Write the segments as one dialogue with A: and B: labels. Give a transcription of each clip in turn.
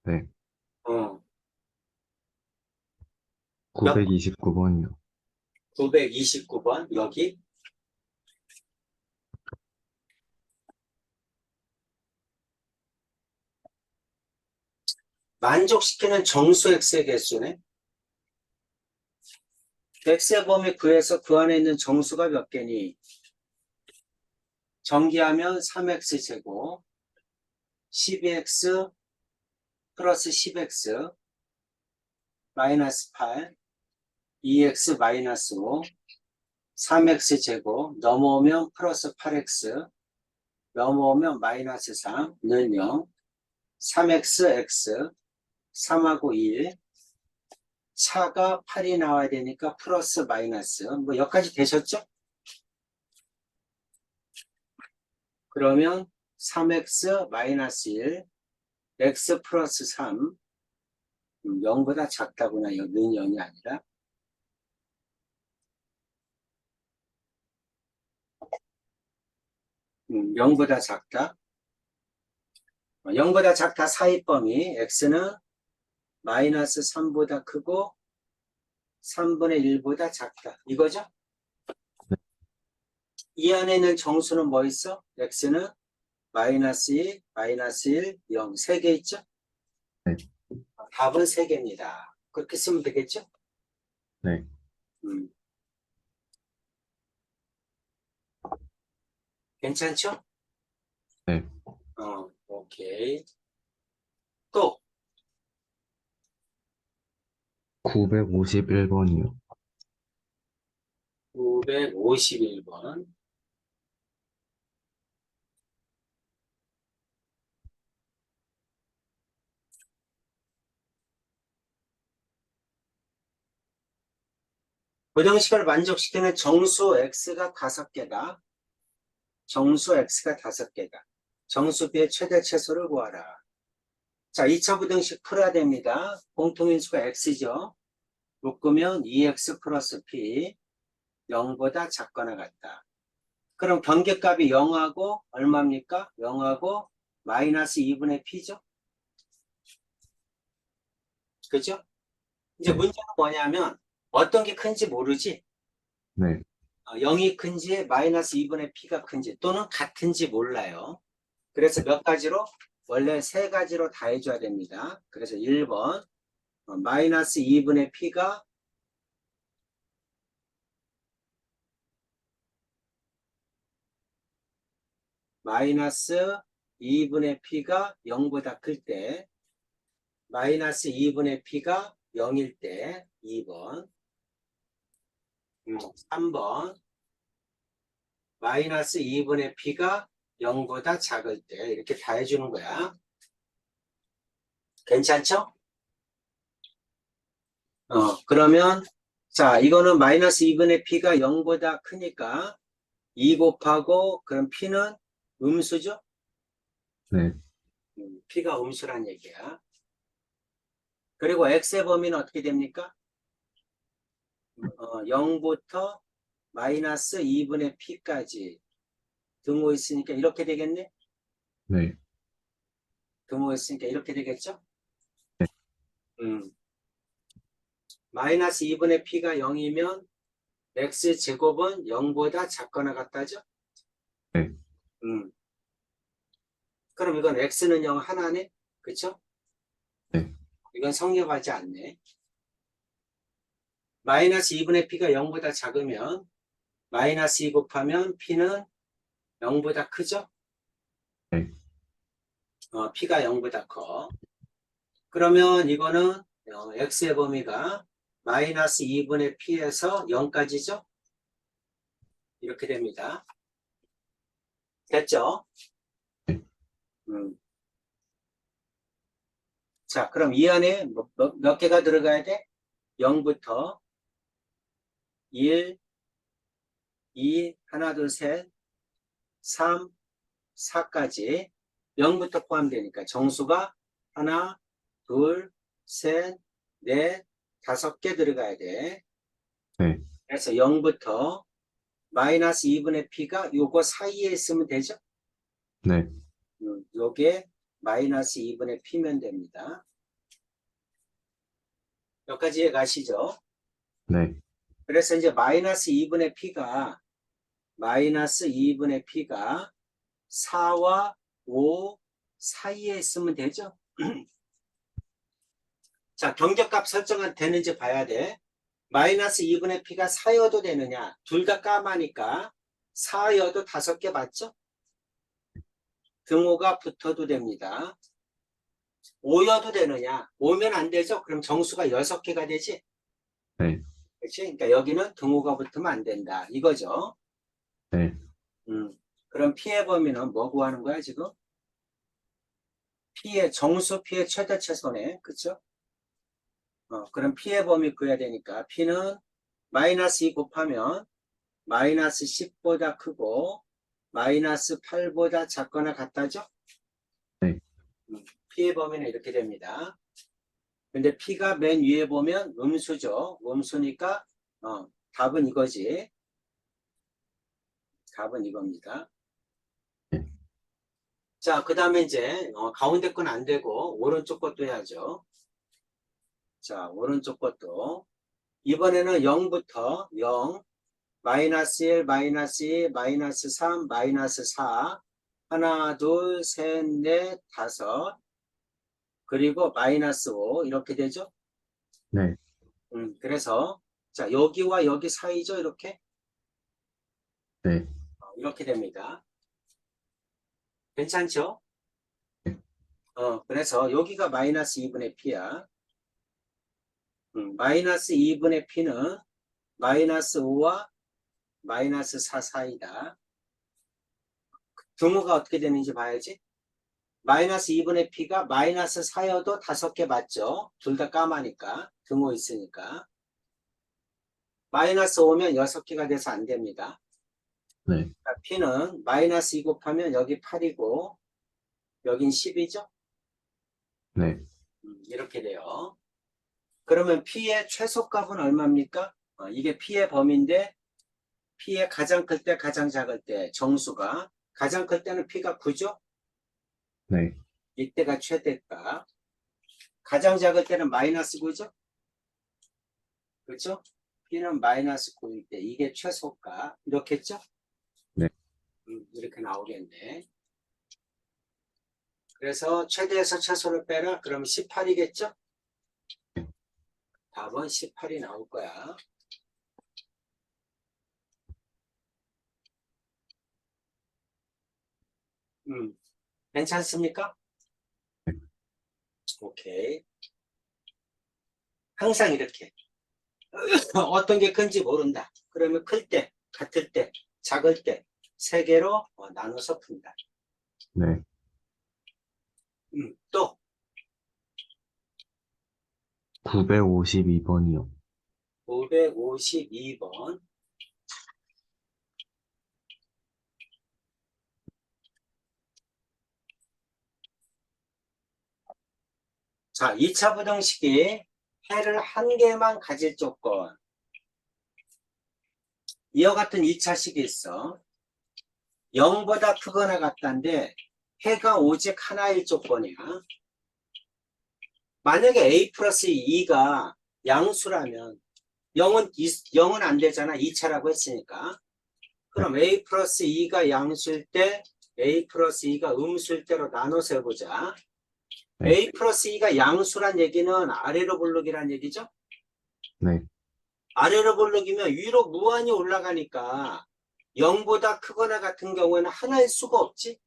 A: 네.
B: 어, 몇
A: 929번이요.
B: 929번 여기 만족시키는 정수 x의 개수네. x의 범위 구해서 그 안에 있는 정수가 몇 개니? 전기하면 3x 제곱 12x 플러스 10x 마이너스 8 2x 마이너스 5 3x 제곱 넘어오면 플러스 8x 넘어오면 마이너스 3는 0 3x x 3하고 1 차가 8이 나와야 되니까 플러스 마이너스 뭐 여기까지 되셨죠? 그러면 3x 마이너스 1 x 플러스 3 0보다 작다구나. 는 0이 아니라 0보다 작다. 0보다 작다 사이 범위 x는 마이너스 3보다 크고 3분의 1보다 작다. 이거죠? 이 안에 있는 정수는 뭐 있어? x는 마이너스 2, 마이너스 1, 0. 3개 있죠?
A: 네.
B: 답은 3개입니다. 그렇게 쓰면 되겠죠?
A: 네.
B: 음. 괜찮죠?
A: 네.
B: 오케이. 또
A: 951번이요.
B: 951번. 부등식을 만족시키는 정수 x가 5개다. 정수 x가 5개다. 정수비의 최대 최소를 구하라. 자, 2차 부등식 풀어야 됩니다. 공통인수가 x죠. 묶으면 2x 플러스 p 0보다 작거나 같다. 그럼 경계값이 0하고 얼마입니까? 0하고 마이너스 2분의 p죠. 그죠? 이제
A: 네.
B: 문제는 뭐냐면 어떤 게 큰지 모르지?
A: 네.
B: 0이 큰지 마이너스 2분의 p가 큰지 또는 같은지 몰라요. 그래서 몇 가지로? 원래 세 가지로 다 해줘야 됩니다. 그래서 1번 마이너스 2분의 p가 마이너스 2분의 p가 0보다 클 때 마이너스 2분의 p가 0일 때 2번 3번 마이너스 2분의 p가 0보다 작을 때 이렇게 다 해주는 거야. 괜찮죠? 그러면 자 이거는 마이너스 2분의 p가 0보다 크니까 2 곱하고 그럼 p는 음수죠?
A: 네.
B: p가 음수란 얘기야. 그리고 x의 범위는 어떻게 됩니까? 0부터 마이너스 2분의 p까지 등호 있으니까 이렇게 되겠네?
A: 네.
B: 등호 있으니까 이렇게 되겠죠?
A: 네.
B: 음. 마이너스 2분의 p가 0이면 x제곱은 0보다 작거나 같다죠?
A: 네.
B: 음. 그럼 이건 x는 0 하나네? 그쵸?
A: 네.
B: 이건 성립하지 않네. 마이너스 2분의 p가 0보다 작으면 마이너스 2 곱하면 p는 0보다 크죠?
A: 네.
B: p가 0보다 커. 그러면 이거는 x의 범위가 마이너스 2분의 p에서 0까지죠? 이렇게 됩니다. 됐죠?
A: 네.
B: 음. 자, 그럼 이 안에 몇 개가 들어가야 돼? 0부터 1, 2, 하나, 둘, 셋, 3, 4까지 0부터 포함되니까 정수가 하나, 둘, 셋, 넷, 5개 들어가야 돼.
A: 네.
B: 그래서 0부터 마이너스 2분의 p가 요거 사이에 있으면 되죠?
A: 네.
B: 요게 마이너스 2분의 p면 됩니다. 여기까지 이해 가시죠?
A: 네.
B: 그래서 이제 마이너스 2분의 P가 마이너스 2분의 P가 4와 5 사이에 있으면 되죠? 자, 경계값 설정은 되는지 봐야 돼. 마이너스 2분의 P가 4여도 되느냐? 둘 다 까마니까 4여도 5개 맞죠? 등호가 붙어도 됩니다. 5여도 되느냐? 5면 안 되죠? 그럼 정수가 6개가 되지?
A: 네.
B: 그렇지? 그러니까 여기는 등호가 붙으면 안 된다. 이거죠.
A: 네.
B: 그럼 P의 범위는 뭐 구하는 거야, 지금? P의 정수 P의 최대 최소네. 그쵸? 그럼 P의 범위 구해야 되니까 P는 마이너스 2 곱하면 마이너스 10보다 크고 마이너스 8보다 작거나 같다죠?
A: 네.
B: P의 범위는 이렇게 됩니다. 근데 P가 맨 위에 보면 음수죠. 음수니까 답은 이거지. 답은 이겁니다.
A: 네.
B: 자, 그 다음에 이제 가운데 건 안 되고 오른쪽 것도 해야죠. 자, 오른쪽 것도 이번에는 0부터 0, 마이너스 1, 마이너스 2, 마이너스 3, 마이너스 4, 하나, 둘, 셋, 넷, 다섯, 그리고 마이너스 5 이렇게 되죠.
A: 네.
B: 그래서 자, 여기와 여기 사이죠. 이렇게
A: 네.
B: 이렇게 됩니다. 괜찮죠?
A: 네.
B: 그래서 여기가 마이너스 2분의 P야. 마이너스 2분의 P는 마이너스 5와 마이너스 4 사이다. 등호가 어떻게 되는지 봐야지. 마이너스 2분의 P가 마이너스 4여도 5개 맞죠? 둘 다 까마니까. 등호 있으니까. 마이너스 5면 6개가 돼서 안 됩니다.
A: 네.
B: P는 마이너스 2 곱하면 여기 8이고 여긴 10이죠?
A: 네.
B: 이렇게 돼요. 그러면 P의 최소값은 얼마입니까? 이게 P의 범위인데 P의 가장 클 때, 가장 작을 때 정수가 가장 클 때는 P가 9죠?
A: 네.
B: 이때가 최대값. 가장 작을 때는 마이너스 9죠? 그렇죠? P는 마이너스 9일 때 이게 최소값. 이렇겠죠?
A: 네.
B: 이렇게 나오겠네. 그래서 최대에서 최소를 빼라. 그럼 18이겠죠? 답은 18이 나올 거야. 괜찮습니까? 오케이. 항상 이렇게. 어떤 게 큰지 모른다. 그러면 클 때, 같을 때, 작을 때, 세 개로 나눠서 푼다.
A: 네.
B: 또,
A: 952번이요.
B: 552번. 자, 2차 부등식이 해를 한 개만 가질 조건. 이와 같은 2차식이 있어. 0보다 크거나 같다인데 해가 오직 하나일 조건이야. 만약에 a 플러스 2가 양수라면 0은 안 되잖아. 2차라고 했으니까. 그럼 a 플러스 2가 양수일 때 a 플러스 2가 음수일 때로 나눠서 해보자.
A: 네.
B: a 플러스 2가 양수란 얘기는 아래로 볼록이란 얘기죠?
A: 네.
B: 아래로 볼록이면 위로 무한히 올라가니까 0보다 크거나 같은 경우에는 하나일 수가 없지?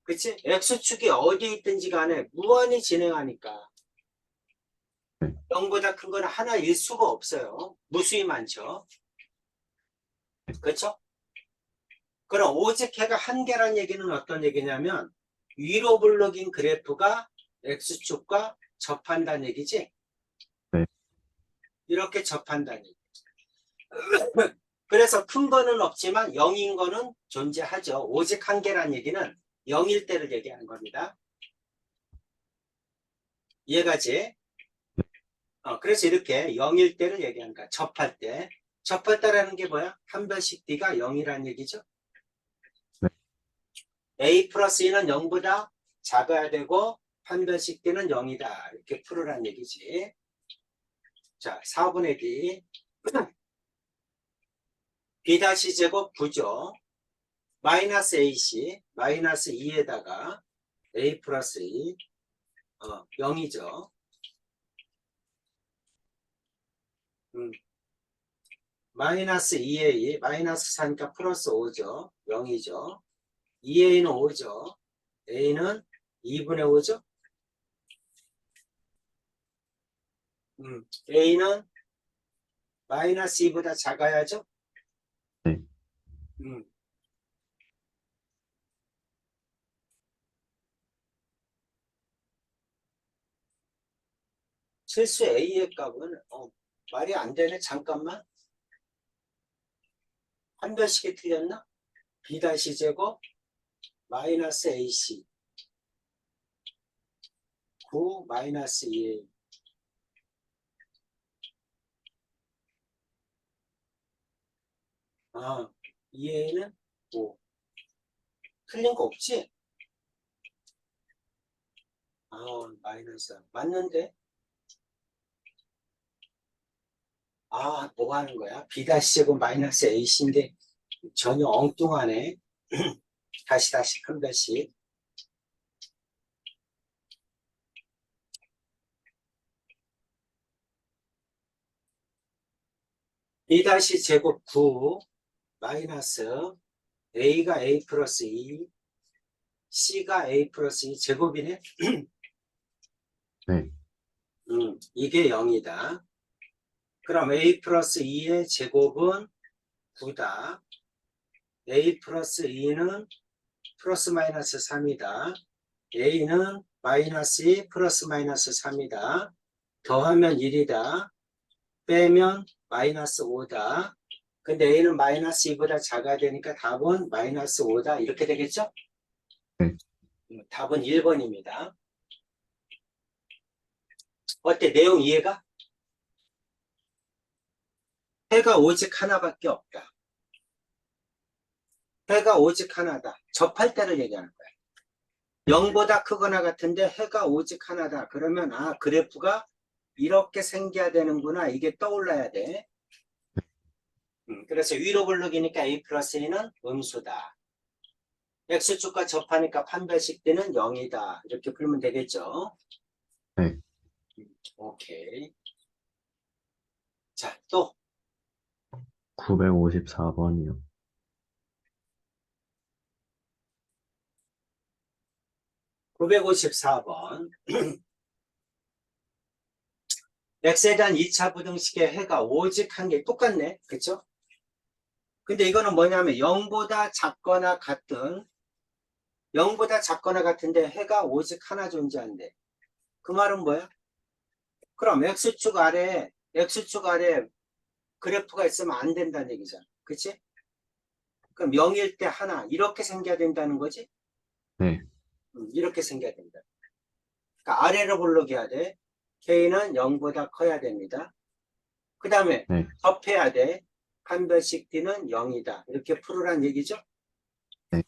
B: 그치? x축이 어디에 있든지 간에 무한히 진행하니까
A: 네.
B: 0보다 큰 거는 하나일 수가 없어요. 무수히 많죠. 그렇죠? 그럼 오직 해가 한 개란 얘기는 어떤 얘기냐면 위로 블록인 그래프가 x축과 접한다는 얘기지?
A: 네.
B: 이렇게 접한다는 얘기. 그래서 큰 거는 없지만 0인 거는 존재하죠. 오직 한 개란 얘기는 0일 때를 얘기하는 겁니다. 이해가지? 그래서 이렇게 0일 때를 얘기하는 거야. 접할 때. 접할 때라는 게 뭐야? 한 변씩 D가 0이라는 얘기죠.
A: 네.
B: A 플러스 2는 0보다 작아야 되고 한 변씩 D는 0이다. 이렇게 풀으란 얘기지. 자, 4분의 D. B-제곱 9죠. 마이너스 AC, 마이너스 2에다가 A 플러스 2, 0이죠. 마이너스 2A, 마이너스 4니까 플러스 5죠. 0이죠. 2A는 5죠. A는 2분의 5죠. A는 마이너스 2보다 작아야죠.
A: 네.
B: 실수 A의 값은 말이 안 되네. 잠깐만. 한 별씩이 틀렸나? B-제곱 마이너스 AC 9 마이너스 2A. 아, 2A는 5. 틀린 거 없지? 아, 마이너스. 맞는데? 아, 뭐 하는 거야? B-제곱 마이너스 AC인데 전혀 엉뚱하네. 다시 큰 별씩. B-제곱 9 마이너스 A가 A 플러스 2 C가 A 플러스 2 제곱이네.
A: 네.
B: 이게 0이다. 그럼 A 플러스 2의 제곱은 9다. A 플러스 2는 플러스 마이너스 3이다. A는 마이너스 2 플러스 마이너스 3이다. 더하면 1이다. 빼면 마이너스 5다. 근데 A는 마이너스 2보다 작아야 되니까 답은 마이너스 5다. 이렇게 되겠죠?
A: 네.
B: 답은 1번입니다. 어때? 내용 이해가? 해가 오직 하나밖에 없다. 해가 오직 하나다. 접할 때를 얘기하는 거야. 0보다 크거나 같은데 해가 오직 하나다. 그러면 그래프가 이렇게 생겨야 되는구나. 이게 떠올라야 돼. 그래서 위로 블록이니까 A 플러스 2는 음수다. X축과 접하니까 판별식 때는 0이다. 이렇게 풀면 되겠죠.
A: 네.
B: 오케이. 자, 또
A: 954번이요.
B: 954번. X에 대한 2차 부등식의 해가 오직 한 개 똑같네. 그쵸? 근데 이거는 뭐냐면 0보다 작거나 같은 0보다 작거나 같은데 해가 오직 하나 존재한대. 그 말은 뭐야? 그럼 X축 아래 그래프가 있으면 안 된다는 얘기잖아. 그치? 그럼 0일 때 하나 이렇게 생겨야 된다는 거지?
A: 네.
B: 이렇게 생겨야 된다. 그러니까 아래로 블록해야 돼. K는 0보다 커야 됩니다. 그 다음에
A: 네.
B: 접해야 돼. 판별식 D는 0이다. 이렇게 풀으란 얘기죠?
A: 네.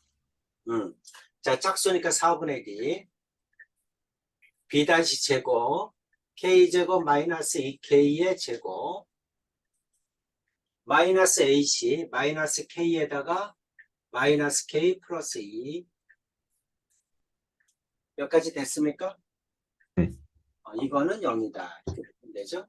B: 자, 짝수니까 4분의 D. B-제곱 K제곱 마이너스 2K의 제곱 마이너스 AC 마이너스 K에다가 마이너스 K 플러스 2 몇 가지 됐습니까?
A: 네.
B: 이거는 0이다. 이렇게 되면 되죠?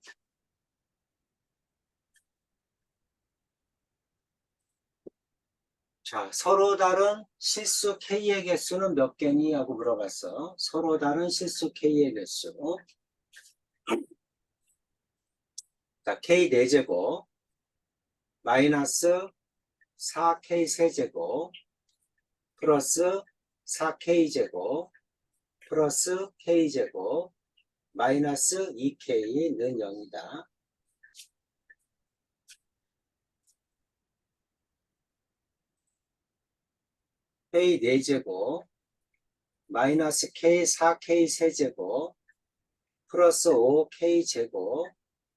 B: 자, 서로 다른 실수 K의 개수는 몇 개니? 하고 물어봤어. 서로 다른 실수 K의 개수. 자, K 4제곱 마이너스 4K 세제곱 플러스 4K제곱 플러스 K제곱 마이너스 2K는 0이다. K 4제곱 마이너스 K 4K 세제곱 플러스 5K제곱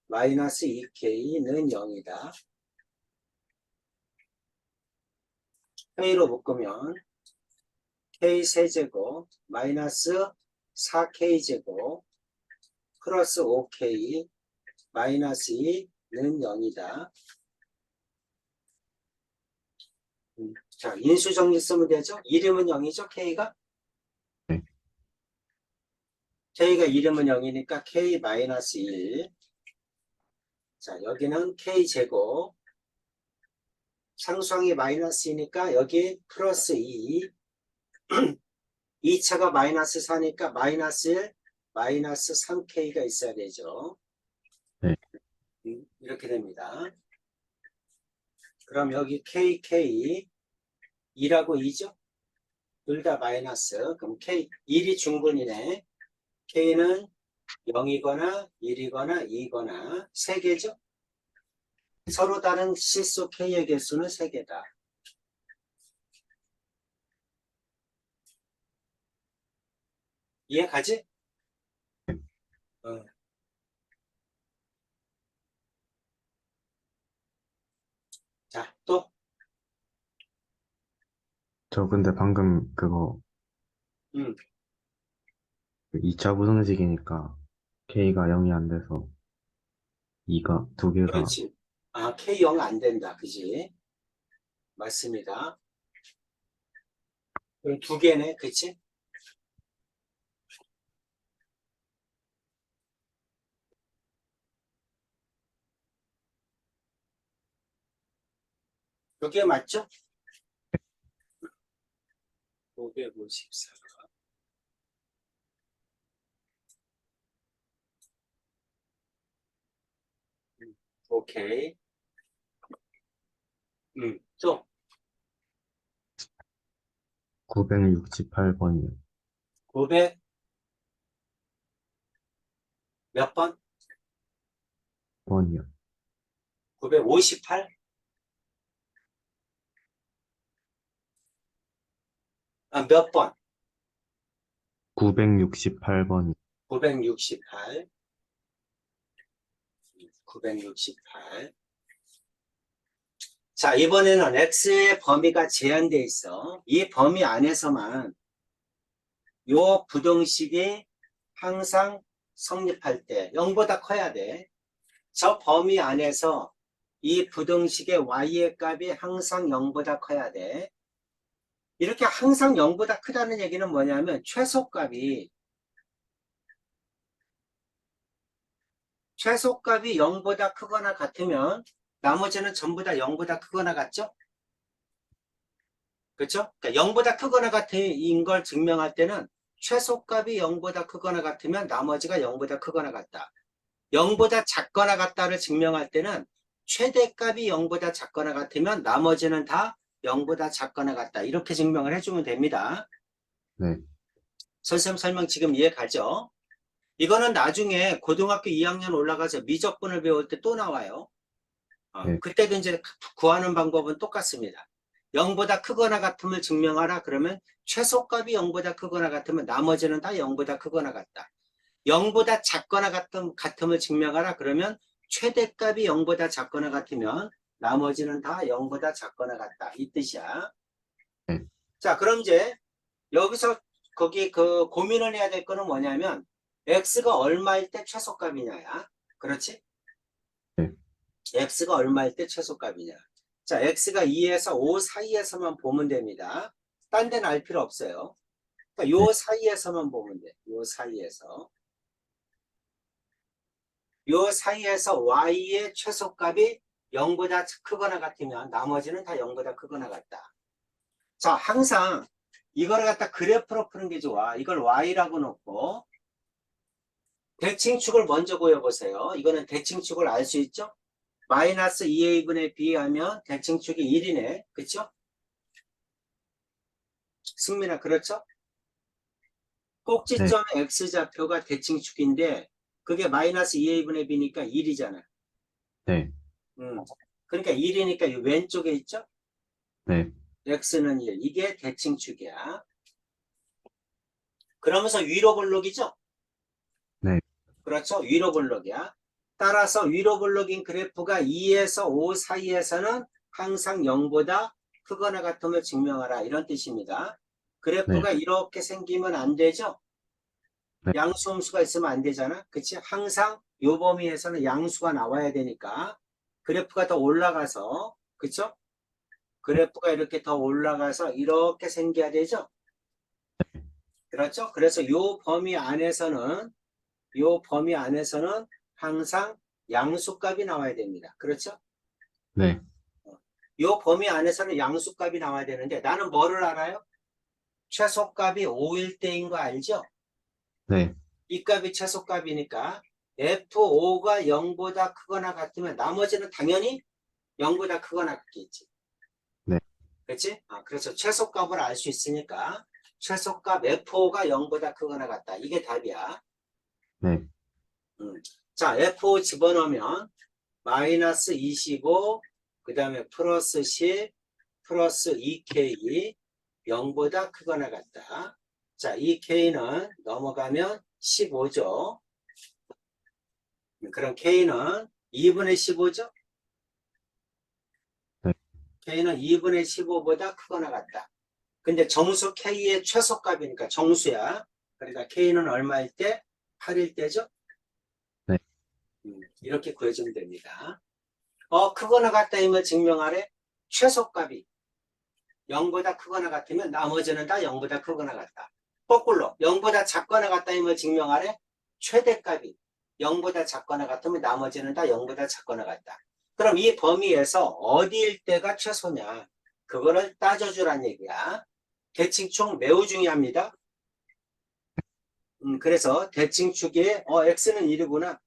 B: 마이너스 2K는 0이다. K로 묶으면 K 세제곱 마이너스 4K제곱 플러스 5K 마이너스 2는 0이다. 자, 인수정리 쓰면 되죠? 이름은 0이죠, K가?
A: 네.
B: K가 이름은 0이니까 K 마이너스 1. 자, 여기는 K제곱. 상수항이 마이너스이니까 여기 플러스 2. 2차가 마이너스 4니까 마이너스 1, 마이너스 3K가 있어야 되죠.
A: 네.
B: 이렇게 됩니다. 그럼 여기 KK 2라고 2죠? 둘 다 마이너스. 그럼 K 1이 중분이네. K는 0이거나 1이거나 2거나 3개죠? 서로 다른 실수 K의 개수는 3개다. 이해 가지? 자, 또
A: 저 근데 방금 그거
B: 음,
A: 2차 부등식이니까 K가 0이 안 돼서 2가 두 개가
B: 그렇지. 아, K0 안 된다. 그지? 맞습니다. 그럼 2개네. 그치? 여기에 맞죠? 554. 오케이. 또
A: 968번이요.
B: 900 몇 번?
A: 번이요.
B: 958? 아, 몇 번?
A: 968번이
B: 968. 968. 자, 이번에는 X의 범위가 제한되어 있어. 이 범위 안에서만 요 부등식이 항상 성립할 때 0보다 커야 돼. 저 범위 안에서 이 부등식의 Y의 값이 항상 0보다 커야 돼. 이렇게 항상 0보다 크다는 얘기는 뭐냐면 최소값이 0보다 크거나 같으면 나머지는 전부 다 0보다 크거나 같죠? 그렇죠? 그러니까 0보다 크거나 같은 걸 증명할 때는 최소값이 0보다 크거나 같으면 나머지가 0보다 크거나 같다. 0보다 작거나 같다를 증명할 때는 최대값이 0보다 작거나 같으면 나머지는 다 0보다 작거나 같다. 이렇게 증명을 해주면 됩니다.
A: 네.
B: 선생님 설명 지금 이해 가죠? 이거는 나중에 고등학교 2학년 올라가서 미적분을 배울 때 또 나와요.
A: 네.
B: 그때도 이제 구하는 방법은 똑같습니다. 0보다 크거나 같음을 증명하라 그러면 최소값이 0보다 크거나 같으면 나머지는 다 0보다 크거나 같다. 0보다 작거나 같음을 증명하라 그러면 최대값이 0보다 작거나 같으면 나머지는 다 0보다 작거나 같다. 이 뜻이야.
A: 네.
B: 자, 그럼 이제 여기서 거기 그 고민을 해야 될 거는 뭐냐면 x가 얼마일 때 최소값이냐야. 그렇지?
A: 네.
B: x가 얼마일 때 최소값이냐. 자, x가 2에서 5 사이에서만 보면 됩니다. 딴 데는 알 필요 없어요. 그러니까 요
A: 네.
B: 사이에서만 보면 돼. 요 사이에서. 요 사이에서 y의 최소값이 0보다 크거나 같으면 나머지는 다 0보다 크거나 같다. 자, 항상 이걸 갖다 그래프로 푸는 게 좋아. 이걸 y라고 놓고 대칭축을 먼저 구해보세요. 이거는 대칭축을 알 수 있죠? 마이너스 2a분의 b 하면 대칭축이 1이네. 그쵸? 승민아, 그렇죠?
A: 네.
B: 꼭지점의 x좌표가 대칭축인데 그게 마이너스 2a분의 b니까 1이잖아.
A: 네.
B: 그러니까 1이니까 이 왼쪽에 있죠?
A: 네.
B: x는 1. 이게 대칭축이야. 그러면서 위로 블록이죠?
A: 네.
B: 그렇죠? 위로 블록이야. 따라서 위로 블록인 그래프가 2에서 5 사이에서는 항상 0보다 크거나 같음을 증명하라. 이런 뜻입니다.
A: 네.
B: 그래프가 이렇게 생기면 안 되죠?
A: 네.
B: 양수함수가 있으면 안 되잖아. 그치? 항상 요 범위에서는 양수가 나와야 되니까 그래프가 더 올라가서, 그쵸? 그래프가 이렇게 더 올라가서 이렇게 생겨야 되죠? 그렇죠? 그래서 요 범위 안에서는 항상 양수값이 나와야 됩니다. 그렇죠?
A: 네,
B: 요 범위 안에서는 양수값이 나와야 되는데 나는 뭐를 알아요? 최소값이 5일 때인 거 알죠?
A: 네,
B: 이 값이 최소값이니까 F5가 0보다 크거나 같으면 나머지는 당연히 0보다 크거나 같겠지.
A: 네,
B: 그렇지? 그래서 최소값을 알 수 있으니까 최소값 F5가 0보다 크거나 같다. 이게 답이야.
A: 네,
B: 자, F5 집어넣으면 마이너스 25, 그 다음에 플러스 10, 플러스 2K, 0보다 크거나 같다. 자, 이 K는 넘어가면 15죠. 그럼 K는 2분의 15죠?
A: 네,
B: K는 2분의 15보다 크거나 같다. 근데 정수 K의 최소값이니까 정수야. 그러니까 K는 얼마일 때? 8일 때죠?
A: 네,
B: 이렇게 구해주면 됩니다. 크거나 같다임을 증명하래. 최소값이 0보다 크거나 같으면 나머지는 다 0보다 크거나 같다. 거꾸로 0보다 작거나 같다임을 증명하래. 최대값이 0보다 작거나 같으면 나머지는 다 0보다 작거나 같다. 그럼 이 범위에서 어디일 때가 최소냐? 그거를 따져주란 얘기야. 대칭축 매우 중요합니다. 그래서 대칭축에 x는 1이구나.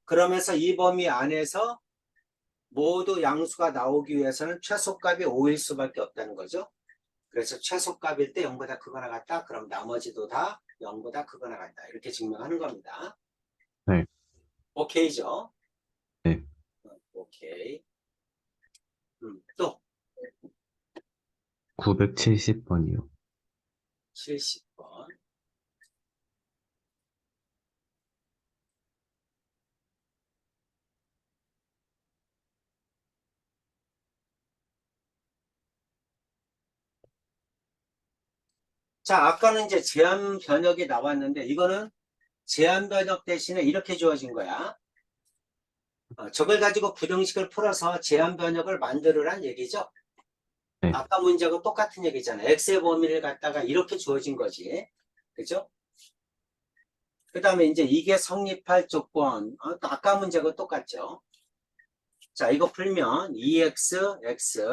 B: 그러면서 이 범위 안에서 모두 양수가 나오기 위해서는 최소값이 5일 수밖에 없다는 거죠. 그래서 최소값일 때 0보다 크거나 같다. 그럼 나머지도 다 0보다 크거나 같다. 이렇게 증명하는 겁니다.
A: 네,
B: 오케이죠?
A: 네.
B: 오케이. 또
A: 970번이요.
B: 70번. 자, 아까는 이제 제한 변역이 나왔는데 이거는 제한 변역 대신에 이렇게 주어진 거야. 저걸 가지고 부등식을 풀어서 제한 변역을 만들으란 얘기죠.
A: 네,
B: 아까 문제하고 똑같은 얘기잖아요. x의 범위를 갖다가 이렇게 주어진 거지. 그죠? 그 다음에 이제 이게 성립할 조건. 또 아까 문제하고 똑같죠. 자, 이거 풀면 2x, x,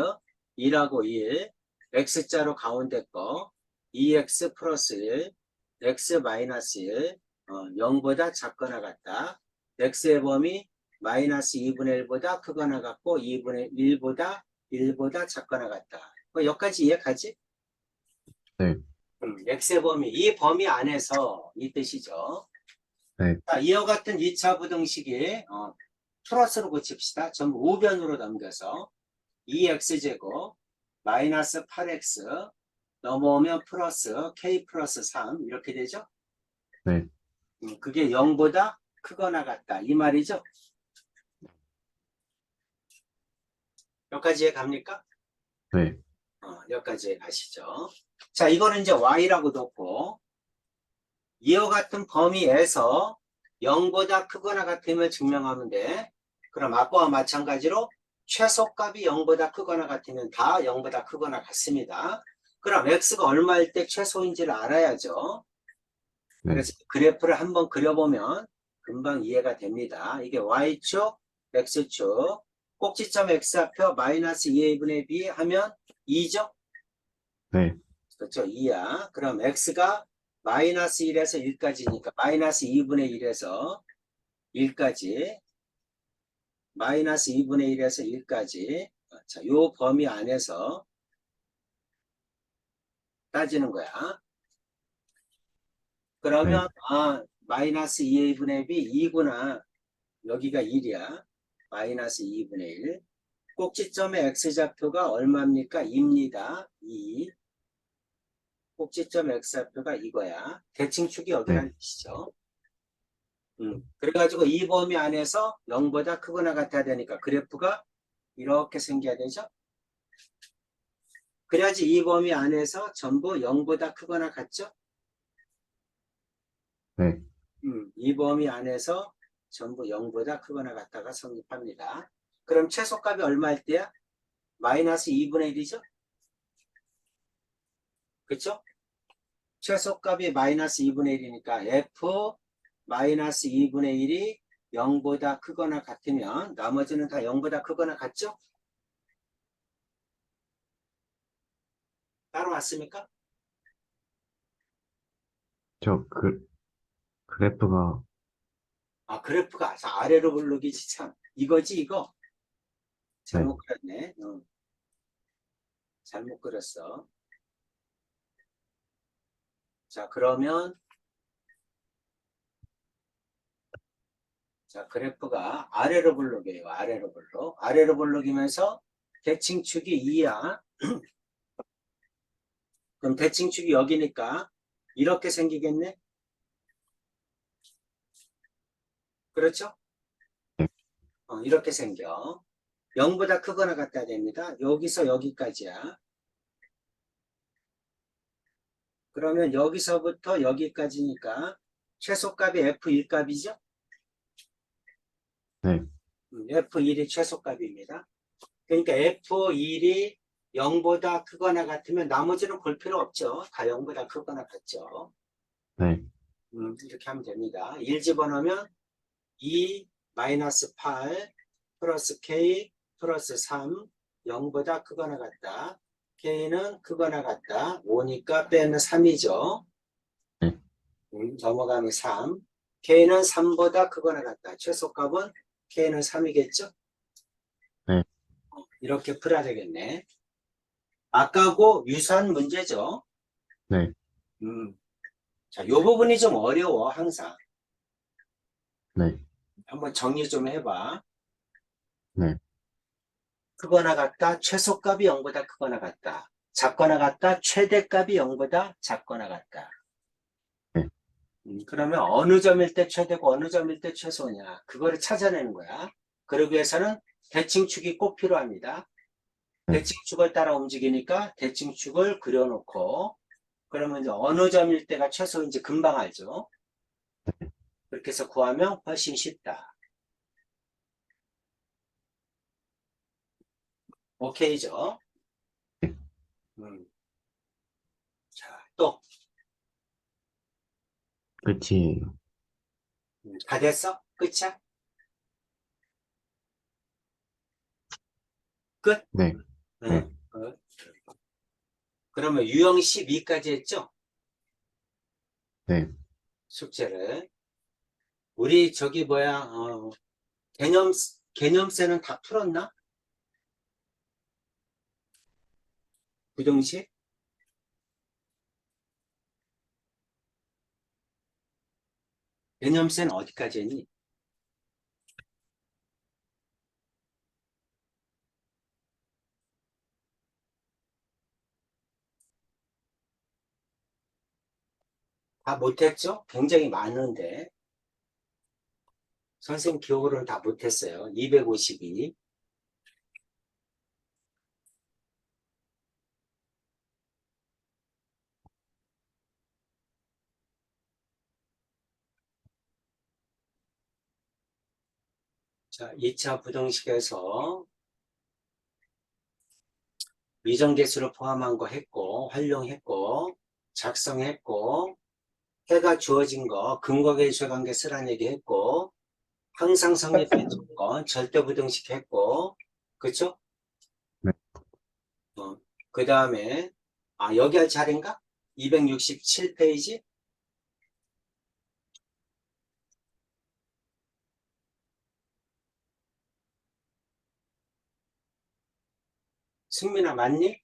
B: 2하고 1, x자로 가운데 거, 2x 플러스 1, x 마이너스 1, 0보다 작거나 같다. x의 범위 마이너스 2분의 1보다 크거나 같고 2분의 1보다 작거나 같다. 여기까지 이해가지?
A: 네,
B: x의 범위, 이 범위 안에서 이 뜻이죠.
A: 네,
B: 자, 이와 같은 2차 부등식이 플러스로 고칩시다. 전부 우변으로 넘겨서 2x제곱 마이너스 8x 넘어오면 플러스 k 플러스 3 이렇게 되죠.
A: 네,
B: 그게 0보다 크거나 같다 이 말이죠. 여기까지 갑니까?
A: 네,
B: 여기까지 가시죠. 자, 이거는 이제 y라고 놓고 이와 같은 범위에서 0보다 크거나 같음을 증명하면 돼. 그럼 아까와 마찬가지로 최소값이 0보다 크거나 같으면 다 0보다 크거나 같습니다. 그럼 x가 얼마일 때 최소인지를 알아야죠.
A: 네,
B: 그래서 그래프를 한번 그려보면 금방 이해가 됩니다. 이게 y축, x축, 꼭지점 x좌표 마이너스 2a분의 b 하면 2죠?
A: 네,
B: 그렇죠? 2야. 그럼 x가 마이너스 1에서 1까지니까 마이너스 2분의 1에서 1까지 마이너스 2분의 1에서 1까지 자, 요 범위 안에서 따지는 거야.
A: 네,
B: 그러면 마이너스 2분의 b 2구나. 여기가 1이야. 마이너스 2분의 1. 꼭지점의 x좌표가 얼마입니까? 2입니다. 2. 꼭지점 x좌표가 이거야. 대칭축이
A: 네,
B: 여기라는 뜻이죠. 그래가지고 이 범위 안에서 0보다 크거나 같아야 되니까 그래프가 이렇게 생겨야 되죠. 그래야지 이 범위 안에서 전부 0보다 크거나 같죠.
A: 네,
B: 이 범위 안에서 전부 0보다 크거나 같다가 성립합니다. 그럼 최소값이 얼마일 때야? 마이너스 2분의 1이죠? 그쵸? 최소값이 마이너스 2분의 1이니까 f 마이너스 2분의 1이 0보다 크거나 같으면 나머지는 다 0보다 크거나 같죠? 따라왔습니까?
A: 저 그래프가,
B: 그래프가 아래로 부르기지 참. 이거지 이거?
A: 네,
B: 잘못 그렸네. 잘못 그렸어. 자, 그러면 자, 그래프가 아래로 블록이에요. 아래로 블록. 아래로 블록이면서 대칭축이 2야. 그럼 대칭축이 여기니까 이렇게 생기겠네? 그렇죠?
A: 네,
B: 이렇게 생겨. 0보다 크거나 같아야 됩니다. 여기서 여기까지야. 그러면 여기서부터 여기까지니까 최소값이 F1 값이죠?
A: 네,
B: F1이 최소값입니다. 그러니까 F1이 0보다 크거나 같으면 나머지는 볼 필요 없죠. 다 0보다 크거나 같죠.
A: 네,
B: 이렇게 하면 됩니다. 1 집어넣으면 2 마이너스 8 플러스 K 플러스 3 0보다 크거나 같다. K는 크거나 같다. 5니까 빼면 3이죠.
A: 네,
B: 넘어가면 3. K는 3보다 크거나 같다. 최소값은 K는 3이겠죠?
A: 네,
B: 이렇게 풀어야 되겠네. 아까하고 유사한 문제죠.
A: 네,
B: 음. 자, 이 부분이 좀 어려워, 항상.
A: 네,
B: 한번 정리 좀 해봐.
A: 네,
B: 크거나 같다, 최소값이 0보다 크거나 같다. 작거나 같다, 최대값이 0보다 작거나 같다.
A: 네,
B: 그러면 어느 점일 때 최대고 어느 점일 때 최소냐. 그거를 찾아내는 거야. 그러기 위해서는 대칭축이 꼭 필요합니다.
A: 네,
B: 대칭축을 따라 움직이니까 대칭축을 그려놓고 그러면 이제 어느 점일 때가 최소인지 금방 알죠. 그렇게 해서 구하면 훨씬 쉽다. 오케이죠?
A: 네.
B: 음. 자, 또.
A: 끝이에요.
B: 다 됐어? 끝이야? 끝?
A: 네, 네,
B: 끝. 그러면 유형 12까지 했죠?
A: 네,
B: 숙제를. 우리 저기 뭐야, 개념, 개념세는 다 풀었나? 부등식? 개념세는 어디까지 했니? 다 못했죠? 굉장히 많은데. 선생님 기억으로는 다 못했어요. 252. 자, 2차 부등식에서 미정계수를 포함한 거 했고, 활용했고, 작성했고, 해가 주어진 거, 근거계수의 관계 쓰라는 얘기 했고, 항상 성립된 조건, 절대부등식 했고, 그쵸?
A: 네.
B: 그 다음에, 여기 할 차례인가? 267페이지? 승민아, 맞니?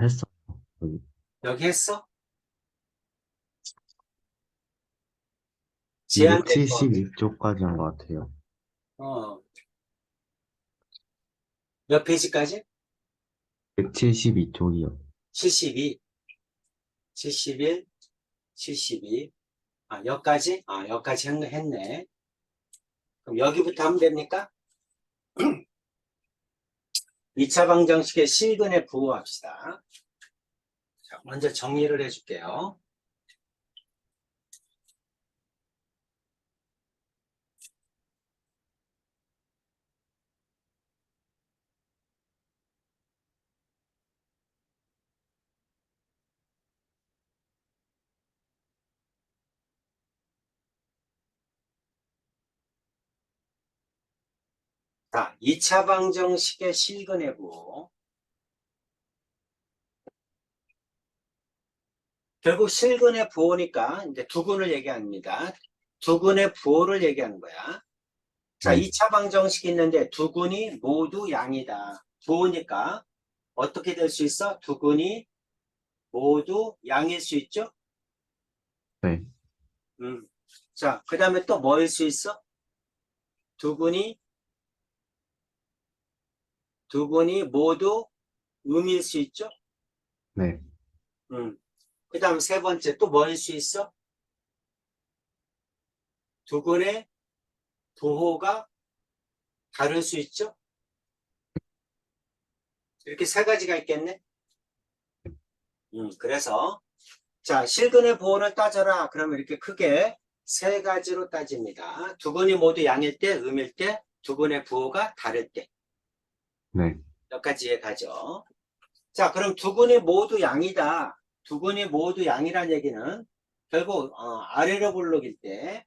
A: 했어. 여기
B: 여기 했어? 제한될 거.
A: 272쪽까지 한 것 같아요.
B: 어, 몇 페이지까지?
A: 172쪽이요.
B: 72, 71, 72. 여기까지? 여기까지 했네. 그럼 여기부터 하면 됩니까? 2차 방정식의 실근에 부호합시다. 자, 먼저 정리를 해줄게요. 자, 2차 방정식의 실근의 부호. 결국 실근의 부호니까 이제 두근을 얘기합니다. 두근의 부호를 얘기하는 거야. 자,
A: 네.
B: 2차 방정식이 있는데 두근이 모두 양이다. 부호니까 어떻게 될 수 있어? 두근이 모두 양일 수 있죠?
A: 네.
B: 자, 그 다음에 또 뭐일 수 있어? 두근이 모두 음일 수 있죠?
A: 네.
B: 그 다음 세 번째 또 뭐일 수 있어? 두근의 부호가 다를 수 있죠? 이렇게 세 가지가 있겠네? 그래서 자, 실근의 부호를 따져라. 그러면 이렇게 크게 세 가지로 따집니다. 두근이 모두 양일 때, 음일 때, 두근의 부호가 다를 때.
A: 네.
B: 몇 가지에 가죠. 자, 그럼 두근이 모두 양이다. 두근이 모두 양이란 얘기는 결국 아래로 블록일 때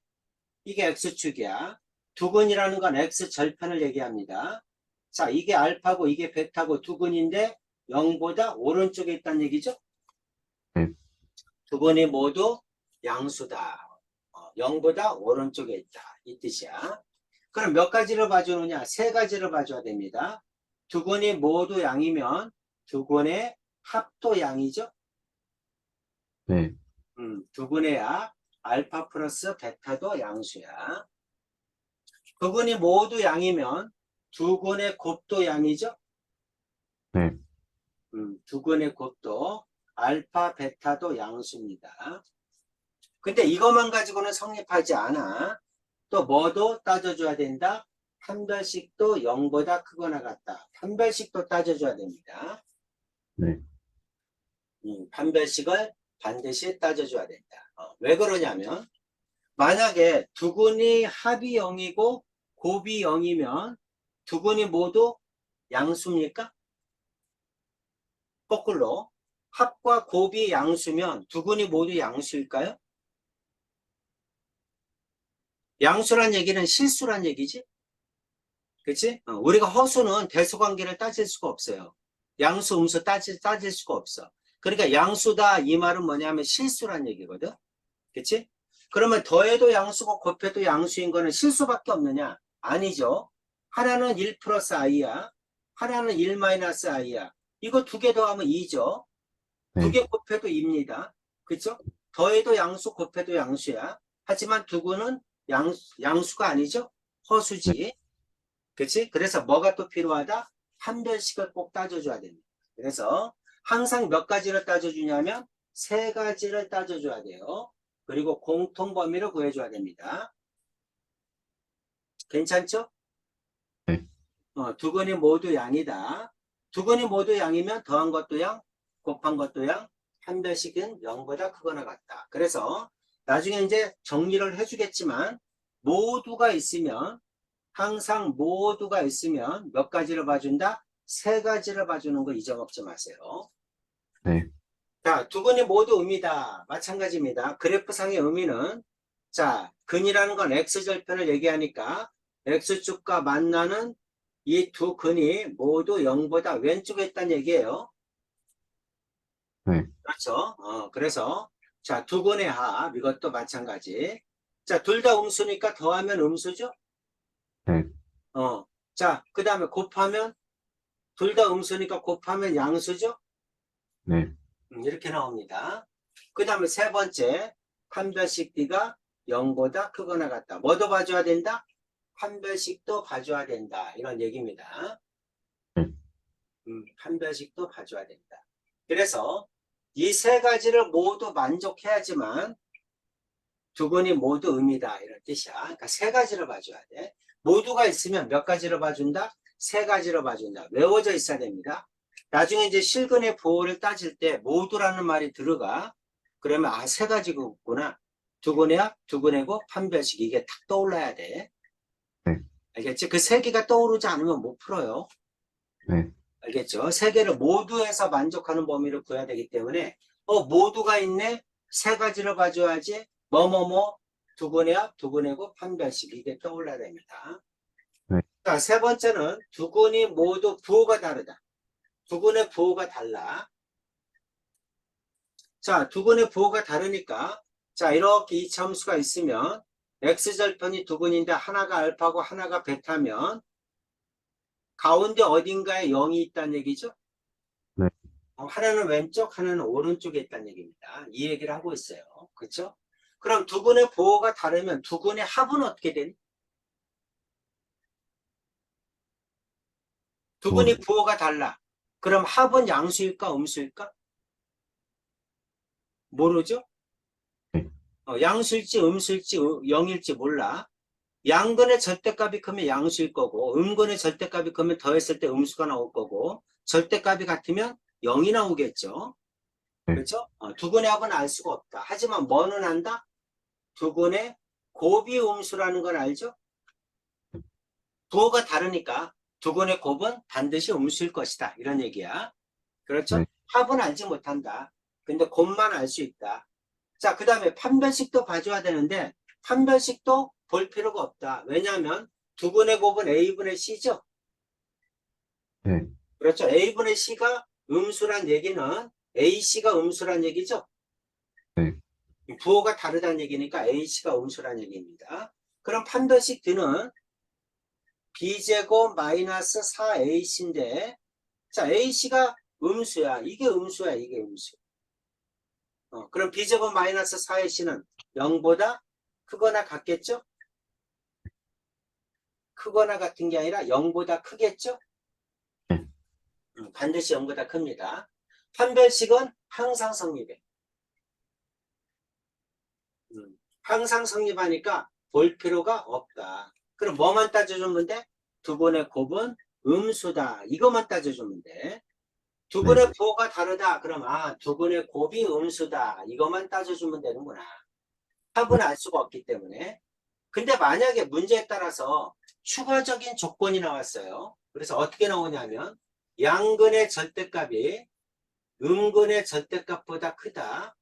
B: 이게 X축이야. 두근이라는 건 X절편을 얘기합니다. 자, 이게 알파고 이게 베타고 두근인데 0보다 오른쪽에 있다는 얘기죠.
A: 네.
B: 두근이 모두 양수다. 0보다 오른쪽에 있다. 이 뜻이야. 그럼 몇 가지를 봐주느냐? 세 가지를 봐줘야 됩니다. 두근이 모두 양이면 두근의 합도 양이죠.
A: 네.
B: 두근의 합 알파 플러스 베타도 양수야. 두근이 모두 양이면 두근의 곱도 양이죠.
A: 네.
B: 두근의 곱도 알파 베타도 양수입니다. 근데 이것만 가지고는 성립하지 않아. 또 뭐도 따져줘야 된다. 판별식도 0보다 크거나 같다. 판별식도 따져줘야 됩니다.
A: 네.
B: 판별식을 반드시 따져줘야 된다. 왜 그러냐면 만약에 두근이 합이 0이고 곱이 0이면 두근이 모두 양수입니까? 거꾸로 합과 곱이 양수면 두근이 모두 양수일까요? 양수란 얘기는 실수란 얘기지. 그치? 우리가 허수는 대수관계를 따질 수가 없어요. 양수, 음수 따질 수가 없어. 그러니까 양수다 이 말은 뭐냐면 실수란 얘기거든. 그치? 그러면 더해도 양수고 곱해도 양수인 거는 실수밖에 없느냐? 아니죠. 하나는 1 플러스 i야. 하나는 1 마이너스 i야. 이거 두 개 더하면 2죠. 두
A: 네.
B: 개 곱해도 2입니다. 그쵸? 더해도 양수, 곱해도 양수야. 하지만 두구는 양수가 아니죠?
A: 네.
B: 허수지. 그치? 그래서 뭐가 또 필요하다? 판별식을 꼭 따져줘야 됩니다. 그래서 항상 몇 가지를 따져주냐면 세 가지를 따져줘야 돼요. 그리고 공통 범위를 구해줘야 됩니다. 괜찮죠?
A: 네.
B: 두근이 모두 양이다. 두근이 모두 양이면 더한 것도 양, 곱한 것도 양, 판별식은 0보다 크거나 같다. 그래서 나중에 이제 정리를 해주겠지만 모두가 있으면 항상 모두가 있으면 몇 가지를 봐준다? 세 가지를 봐주는 거 잊어먹지 마세요.
A: 네.
B: 자, 두근이 모두 음이다. 마찬가지입니다. 그래프상의 의미는 자, 근이라는 건 x절편을 얘기하니까 x축과 만나는 이 두 근이 모두 0보다 왼쪽에 있다는 얘기예요.
A: 네.
B: 그렇죠? 그래서 자, 두 근의 합 이것도 마찬가지. 자, 둘 다 음수니까 더하면 음수죠?
A: 네.
B: 자, 그 다음에 곱하면 둘 다 음수니까 곱하면 양수죠?
A: 네.
B: 이렇게 나옵니다. 그 다음에 세 번째, 판별식 B가 0보다 크거나 같다. 뭐도 봐줘야 된다? 판별식도 봐줘야 된다. 이런 얘기입니다.
A: 네.
B: 판별식도 봐줘야 된다. 그래서 이 세 가지를 모두 만족해야지만 두근이 모두 음이다. 이런 뜻이야. 그러니까 세 가지를 봐줘야 돼. 모두가 있으면 몇 가지를 봐준다? 세 가지를 봐준다. 외워져 있어야 됩니다. 나중에 이제 실근의 부호를 따질 때 모두라는 말이 들어가. 그러면 세 가지가 없구나. 두근의 합, 두근의 곱, 판별식 이게 탁 떠올라야 돼.
A: 네.
B: 알겠지? 그 세 개가 떠오르지 않으면 못 풀어요.
A: 네.
B: 알겠죠? 세 개를 모두 해서 만족하는 범위를 구해야 되기 때문에 모두가 있네? 세 가지를 봐줘야지. 뭐뭐뭐 두근의 합, 두근의 곱, 판별식 이게 떠올라야 됩니다.
A: 네,
B: 자, 세 번째는 두 군이 모두 부호가 다르다. 두 군의 부호가 달라. 자, 두 군의 부호가 다르니까, 자, 이렇게 이 함수가 있으면, x절편이 두 군인데 하나가 알파고 하나가 베타면, 가운데 어딘가에 0이 있다는 얘기죠?
A: 네,
B: 하나는 왼쪽, 하나는 오른쪽에 있다는 얘기입니다. 이 얘기를 하고 있어요. 그렇죠? 그럼 두 군의 부호가 다르면 두 군의 합은 어떻게 되니? 두
A: 뭐,
B: 군의 부호가 달라. 그럼 합은 양수일까, 음수일까? 모르죠?
A: 네,
B: 양수일지 음수일지 0일지 몰라. 양근의 절대값이 크면 양수일 거고 음근의 절대값이 크면 더했을 때 음수가 나올 거고 절대값이 같으면 0이 나오겠죠.
A: 네,
B: 그렇죠? 두 근의 합은 알 수가 없다. 하지만 뭐는 안다? 두 근의 곱이 음수라는 걸 알죠? 부호가 다르니까 두 근의 곱은 반드시 음수일 것이다. 이런 얘기야. 그렇죠?
A: 네,
B: 합은 알지 못한다. 근데 곱만 알 수 있다. 자, 그 다음에 판별식도 봐줘야 되는데 판별식도 볼 필요가 없다. 왜냐하면 두 분의 곱은 A분의 C죠.
A: 네,
B: 그렇죠. A분의 C가 음수란 얘기는 AC가 음수란 얘기죠.
A: 네,
B: 부호가 다르다는 얘기니까 AC가 음수란 얘기입니다. 그럼 판별식 D는 B제곱 마이너스 4AC인데 자, AC가 음수야. 이게 음수야. 이게 음수. 그럼 B제곱 마이너스 4AC는 0보다 크거나 같겠죠? 크거나 같은 게 아니라 0보다 크겠죠?
A: 네,
B: 반드시 0보다 큽니다. 판별식은 항상 성립해. 항상 성립하니까 볼 필요가 없다. 그럼 뭐만 따져주면 돼? 두 분의 곱은 음수다. 이것만 따져주면 돼. 두
A: 네,
B: 분의 부호가 다르다. 그럼 두 분의 곱이 음수다. 이것만 따져주면 되는구나. 합은 알 수가 없기 때문에. 근데 만약에 문제에 따라서 추가적인 조건이 나왔어요. 그래서 어떻게 나오냐면 양근의 절대값이 음근의 절대값보다 크다.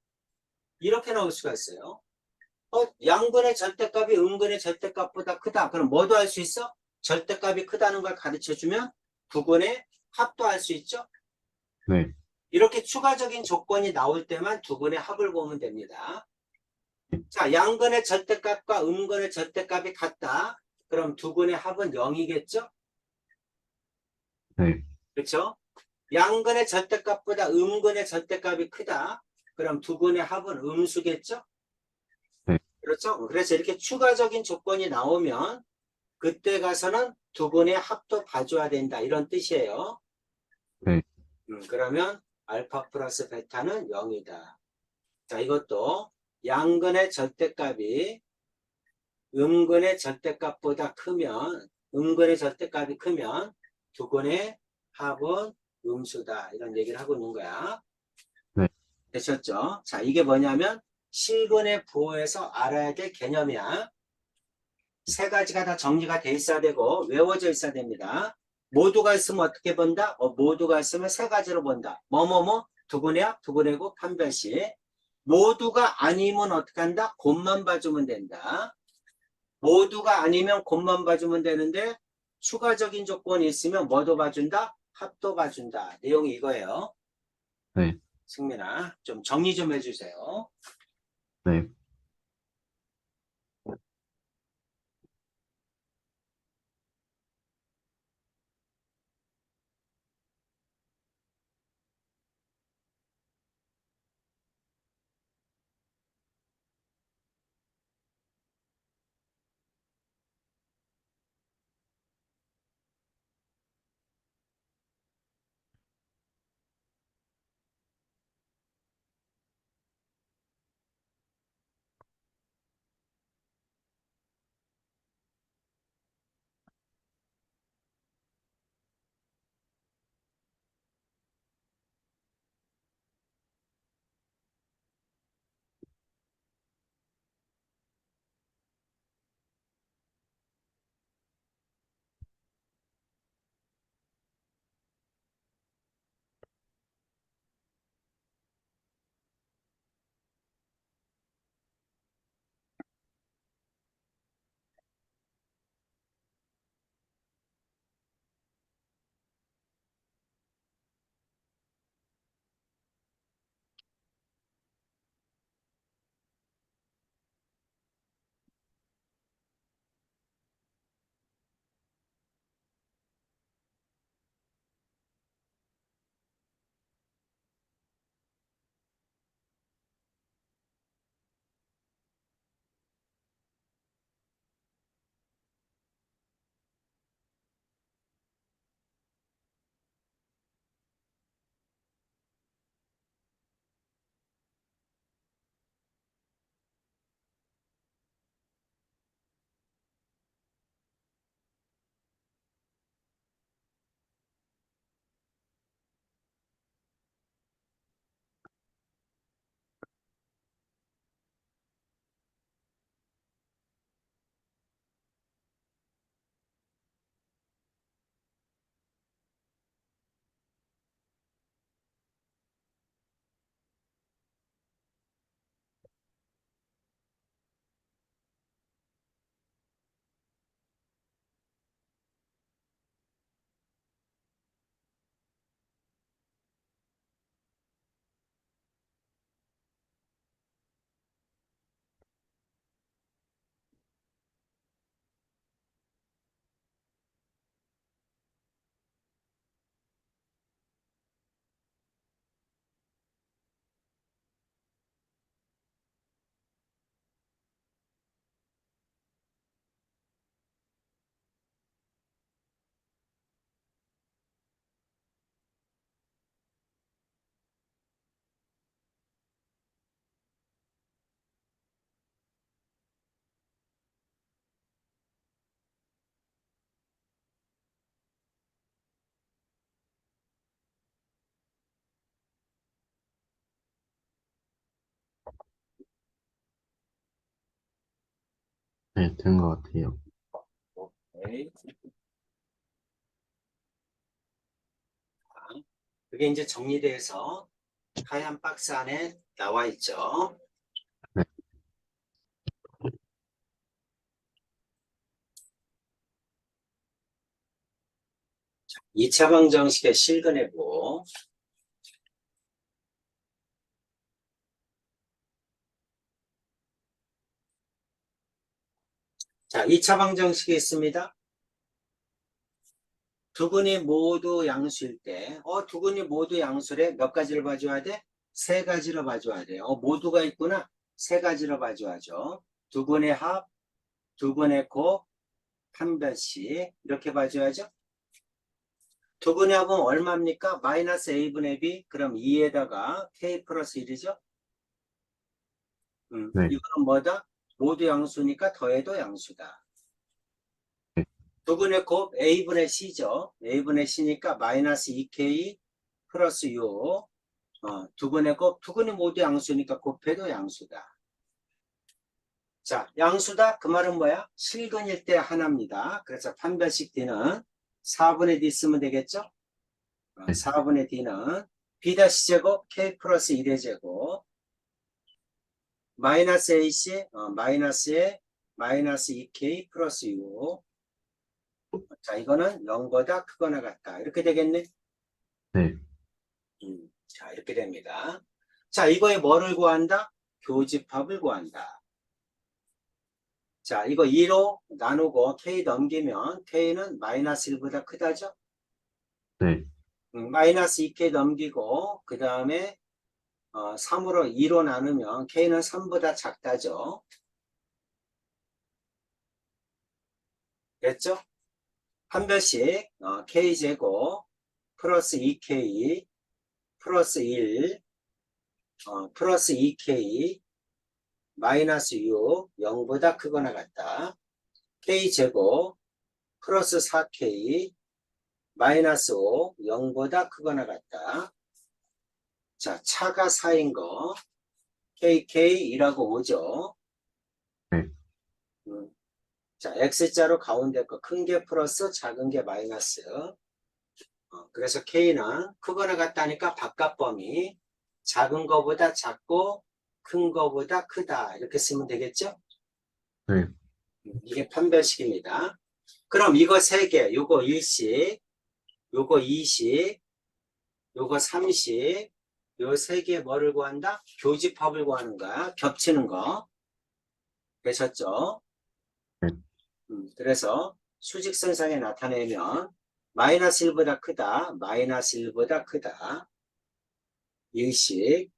B: 이렇게 나올 수가 있어요. 양근의 절대값이 음근의 절대값보다 크다. 그럼 뭐도 할 수 있어? 절대값이 크다는 걸 가르쳐주면 두근의 합도 할 수 있죠.
A: 네,
B: 이렇게 추가적인 조건이 나올 때만 두근의 합을 보면 됩니다. 자, 양근의 절대값과 음근의 절대값이 같다. 그럼 두근의 합은 0이겠죠?
A: 네,
B: 그렇죠? 양근의 절대값보다 음근의 절대값이 크다. 그럼 두근의 합은 음수겠죠?
A: 네,
B: 그렇죠? 그래서 이렇게 추가적인 조건이 나오면 그때 가서는 두 분의 합도 봐줘야 된다. 이런 뜻이에요.
A: 네,
B: 그러면 알파 플러스 베타는 0이다. 자, 이것도 양근의 절대값이 음근의 절대값보다 크면 음근의 절대값이 크면 두 근의 합은 음수다. 이런 얘기를 하고 있는 거야.
A: 네,
B: 되셨죠? 자, 이게 뭐냐면 실근의 부호에서 알아야 될 개념이야. 세 가지가 다 정리가 돼 있어야 되고 외워져 있어야 됩니다. 모두가 있으면 어떻게 본다? 모두가 있으면 세 가지로 본다. 뭐뭐뭐 두분해야 두분해고 판별식. 모두가 아니면 어떻게 한다? 곱만 봐주면 된다. 모두가 아니면 곱만 봐주면 되는데 추가적인 조건이 있으면 뭐도 봐준다? 합도 봐준다. 내용이 이거예요.
A: 네,
B: 승민아, 좀 정리 좀 해주세요.
A: 네. 네, 된 것 같아요.
B: 오케이. 그게 이제 정리돼서 하얀 박스 안에 나와 있죠.
A: 네,
B: 2차 방정식의 실근해보. 자, 2차 방정식이 있습니다. 두근이 모두 양수일 때, 두근이 모두 양수래 몇 가지를 봐줘야 돼? 세 가지로 봐줘야 돼. 모두가 있구나. 세 가지로 봐줘야죠. 두근의 합, 두근의 곱, 판별식. 이렇게 봐줘야죠. 두근의 합은 얼마입니까? 마이너스 a분의 b. 그럼 2에다가 k 플러스 1이죠.
A: 네,
B: 이거는 뭐다? 모두 양수니까 더해도 양수다.
A: 네,
B: 두근의 곱 a분의 c죠. a분의 c니까 마이너스 2k 플러스 6. 두근의 곱, 두근이 모두 양수니까 곱해도 양수다. 자, 양수다. 그 말은 뭐야? 실근일 때 하나입니다. 그래서 판별식 d는 4분의 d 쓰면 되겠죠?
A: 네,
B: 4분의 d는 b-제곱 k 플러스 1의 제곱 마이너스 ac 마이너스에 마이너스 2k 플러스 6. 자, 이거는 0보다 크거나 같다. 이렇게 되겠네.
A: 네,
B: 자, 이렇게 됩니다. 자, 이거에 뭐를 구한다? 교집합을 구한다. 자, 이거 2로 나누고 k 넘기면 k는 마이너스 1보다 크다죠?
A: 네,
B: 마이너스 2k 넘기고 그 다음에 3으로 2로 나누면 k는 3보다 작다죠? 됐죠? 판별식 k제곱 플러스 2k 플러스 1 플러스 2k 마이너스 6 0보다 크거나 같다. k제곱 플러스 4k 마이너스 5 0보다 크거나 같다. 자, 차가 4인 거 KK이라고 오죠.
A: 네,
B: 음, 자, X자로 가운데 거 큰 게 플러스 작은 게 마이너스. 그래서 K는 크거나 같다니까 바깥 범위 작은 거보다 작고 큰 거보다 크다. 이렇게 쓰면 되겠죠?
A: 네,
B: 이게 판별식입니다. 그럼 이거 3개, 요거 1식, 요거 2식, 요거 3식, 요 3개 뭐를 구한다? 교집합을 구하는 거야. 겹치는 거. 되셨죠?
A: 네,
B: 그래서 수직선상에 나타내면 마이너스 1보다 크다. 마이너스 1보다 크다. 일식.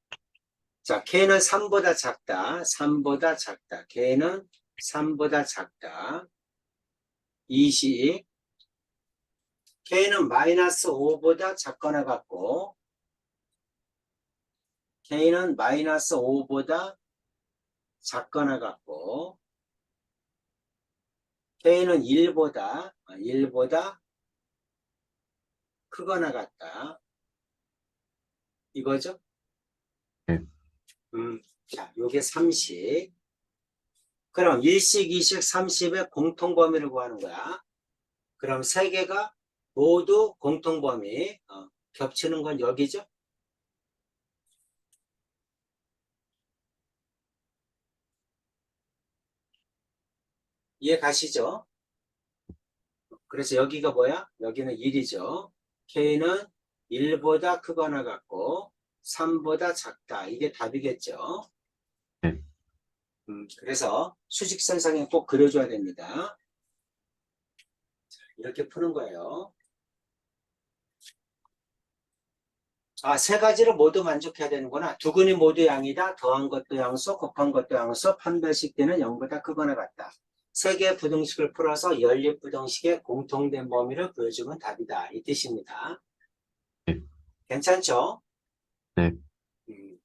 B: 자, K는 3보다 작다. 3보다 작다. K는 3보다 작다. 이식. K는 마이너스 5보다 작거나 같고 K는 마이너스 5보다 작거나 같고 K는 1보다 크거나 같다. 이거죠?
A: 네,
B: 자, 요게 3식. 그럼 1식, 2식, 30의 공통범위를 구하는 거야. 그럼 세 개가 모두 공통범위. 겹치는 건 여기죠? 이해 가시죠? 그래서 여기가 뭐야? 여기는 1이죠. K는 1보다 크거나 같고 3보다 작다. 이게 답이겠죠?
A: 네.
B: 그래서 수직선상에 꼭 그려줘야 됩니다. 이렇게 푸는 거예요. 세 가지를 모두 만족해야 되는구나. 두근이 모두 양이다. 더한 것도 양수, 곱한 것도 양수, 판별식 때는 0보다 크거나 같다. 세 개의 부등식을 풀어서 연립부등식의 공통된 범위를 보여주면 답이다. 이 뜻입니다.
A: 네,
B: 괜찮죠?
A: 네.
B: 음,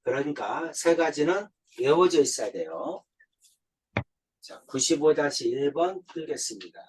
B: 그러니까 세 가지는 외워져 있어야 돼요. 자, 95-1번 풀겠습니다.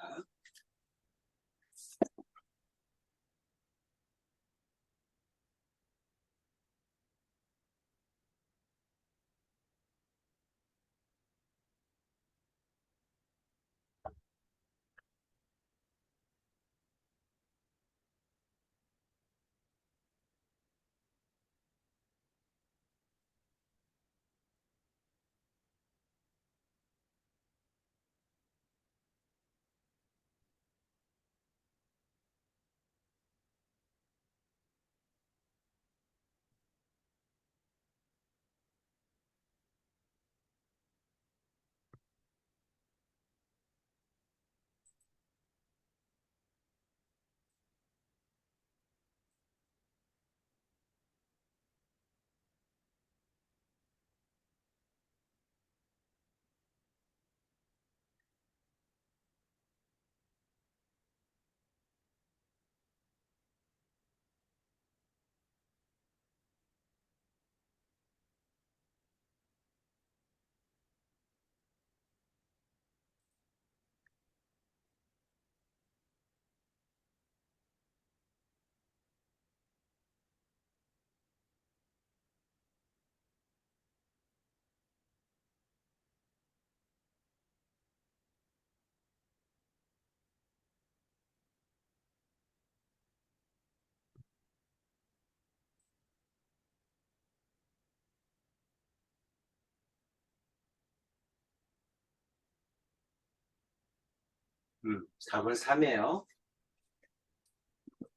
B: 답은 3이에요.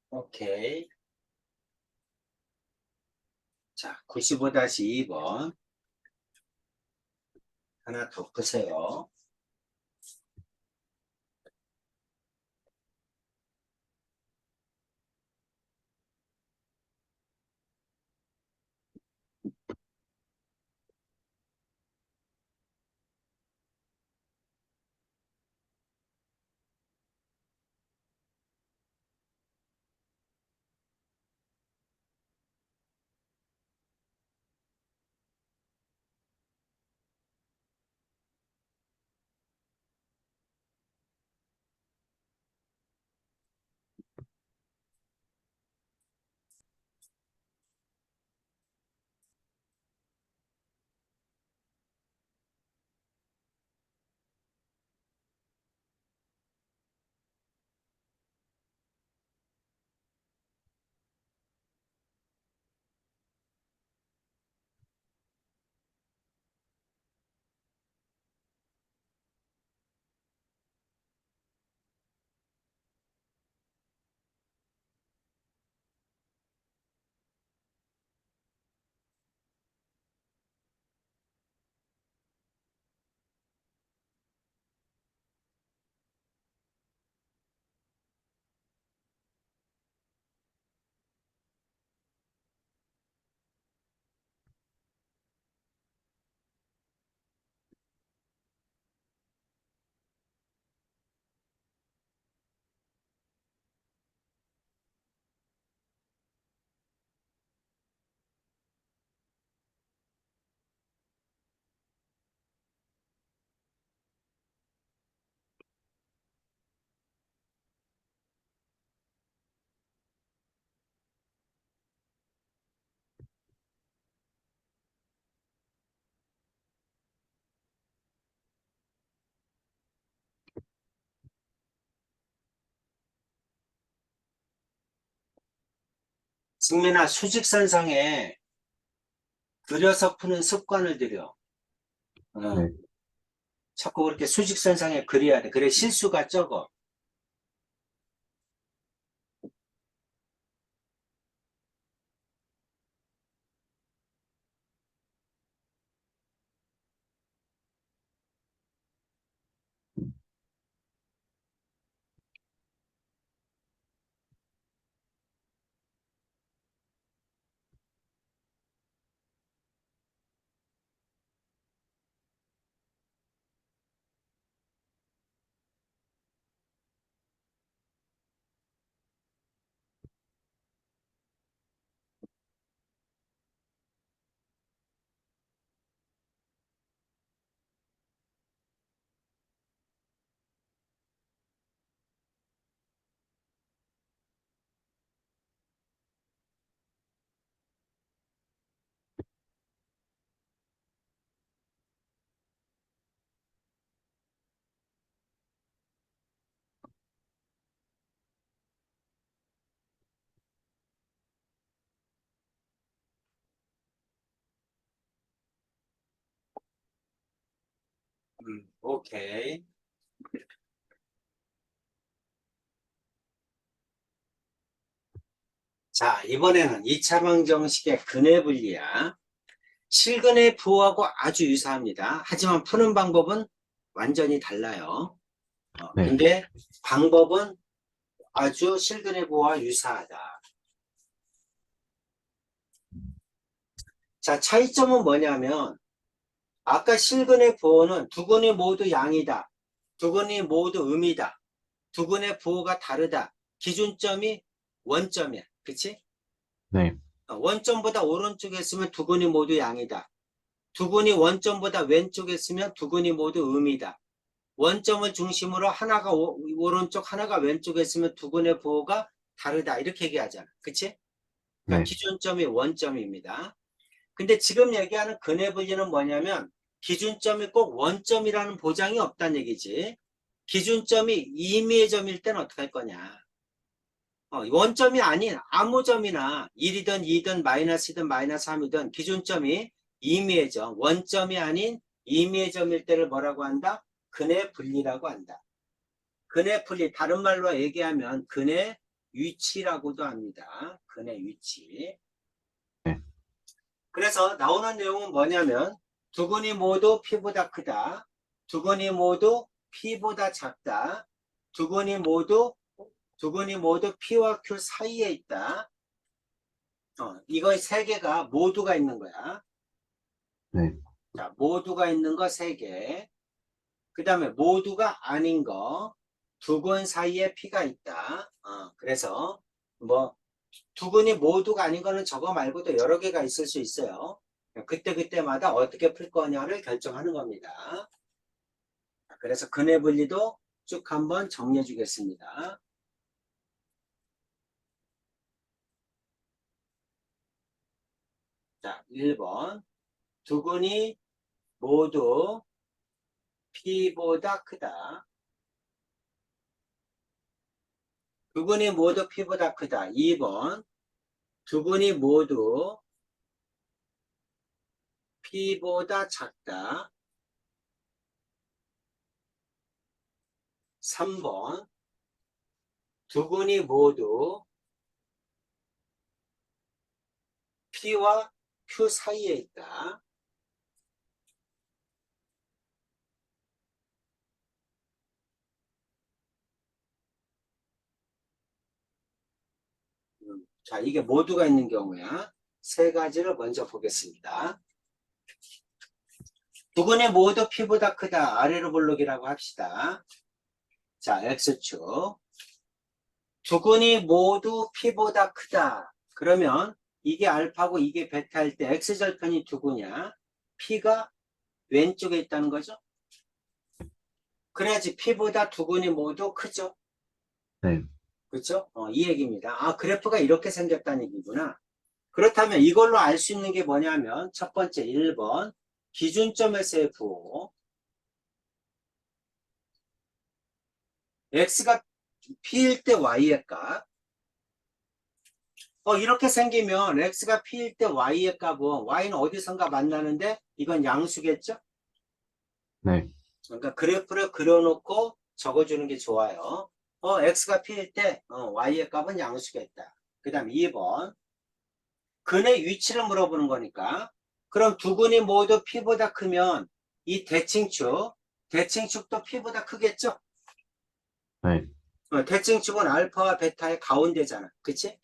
B: 오케이. 자, 95-2번. 하나 더 푸세요. 승민아, 수직선상에 그려서 푸는 습관을 들여.
A: 네.
B: 자꾸 그렇게 수직선상에 그려야 돼. 그래 실수가 적어. 오케이. 자, 이번에는 2차 방정식의 근해 분리야. 실근의 부호하고 아주 유사합니다. 하지만 푸는 방법은 완전히 달라요.
A: 네.
B: 근데 방법은 아주 실근의 부호와 유사하다. 자, 차이점은 뭐냐면 아까 실근의 부호는 두 근이 모두 양이다. 두 근이 모두 음이다. 두 근의 부호가 다르다. 기준점이 원점이야. 그치?
A: 네.
B: 원점보다 오른쪽에 있으면 두 근이 모두 양이다. 두 근이 원점보다 왼쪽에 있으면 두 근이 모두 음이다. 원점을 중심으로 하나가 오른쪽 하나가 왼쪽에 있으면 두 근의 부호가 다르다. 이렇게 얘기하잖아. 그치? 그러니까
A: 네.
B: 기준점이 원점입니다. 근데 지금 얘기하는 근해 분리는 뭐냐면 기준점이 꼭 원점이라는 보장이 없다는 얘기지. 기준점이 임의의 점일 때는 어떻게 할 거냐. 원점이 아닌 아무 점이나 1이든 2든 마이너스든 마이너스 3이든 기준점이 임의의 점, 원점이 아닌 임의의 점일 때를 뭐라고 한다? 근해 분리라고 한다. 근의 분리, 다른 말로 얘기하면 근의 위치라고도 합니다. 근의 위치.
A: 네.
B: 그래서 나오는 내용은 뭐냐면 두 근이 모두 P보다 크다. 두 근이 모두 P보다 작다. 두 근이 모두 P와 Q 사이에 있다. 이거 세 개가 모두가 있는 거야.
A: 네.
B: 자, 모두가 있는 거 세 개. 그 다음에 모두가 아닌 거. 두 근 사이에 P가 있다. 그래서 뭐 두 근이 모두가 아닌 거는 저거 말고도 여러 개가 있을 수 있어요. 그때그때마다 어떻게 풀 거냐를 결정하는 겁니다. 그래서 근의 분리도 쭉 한번 정리해 주겠습니다. 자, 1번. 두 근이 모두 P보다 크다. 두 근이 모두 P보다 크다. 2번. 두 근이 모두 P보다 작다. 3번. 두 근이 모두 P와 Q 사이에 있다. 자, 이게 모두가 있는 경우야. 세 가지를 먼저 보겠습니다. 두 근이 모두 P보다 크다. 아래로 볼록이라고 합시다. 자, X축. 두 근이 모두 P보다 크다. 그러면 이게 알파고 이게 베타일 때 X절편이 두 근이야. P가 왼쪽에 있다는 거죠. 그래야지 P보다 두 근이 모두 크죠.
A: 네.
B: 그렇죠? 이 얘기입니다. 그래프가 이렇게 생겼다는 얘기구나. 그렇다면 이걸로 알 수 있는 게 뭐냐면 첫 번째 1번 기준점에서의 부호. X가 P일 때 Y의 값. 이렇게 생기면 X가 P일 때 Y의 값은 Y는 어디선가 만나는데 이건 양수겠죠?
A: 네.
B: 그러니까 그래프를 그려놓고 적어주는 게 좋아요. X가 P일 때 Y의 값은 양수겠다. 그 다음 2번 근의 위치를 물어보는 거니까 그럼 두 근이 모두 P보다 크면 이 대칭축도 P보다 크겠죠?
A: 네.
B: 대칭축은 알파와 베타의 가운데잖아. 그치?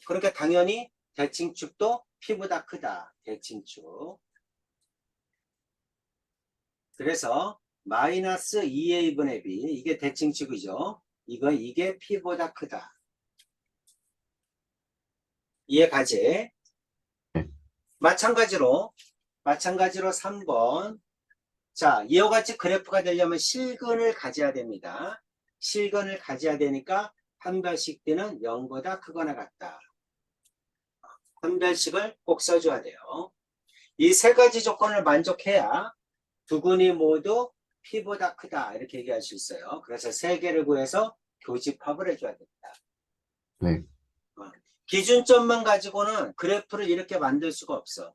B: 그러니까 당연히 대칭축도 P보다 크다. 대칭축. 그래서 마이너스 2A분의 B 이게 대칭축이죠. 이게 P보다 크다. 이해가지?
A: 네.
B: 마찬가지로 3번. 자, 이와 같이 그래프가 되려면 실근을 가져야 됩니다. 실근을 가져야 되니까 판별식 D는 0보다 크거나 같다. 판별식을 꼭 써줘야 돼요. 이 세 가지 조건을 만족해야 두 근이 모두 P보다 크다 이렇게 얘기할 수 있어요. 그래서 세 개를 구해서 교집합을 해줘야 됩니다.
A: 네.
B: 기준점만 가지고는 그래프를 이렇게 만들 수가 없어.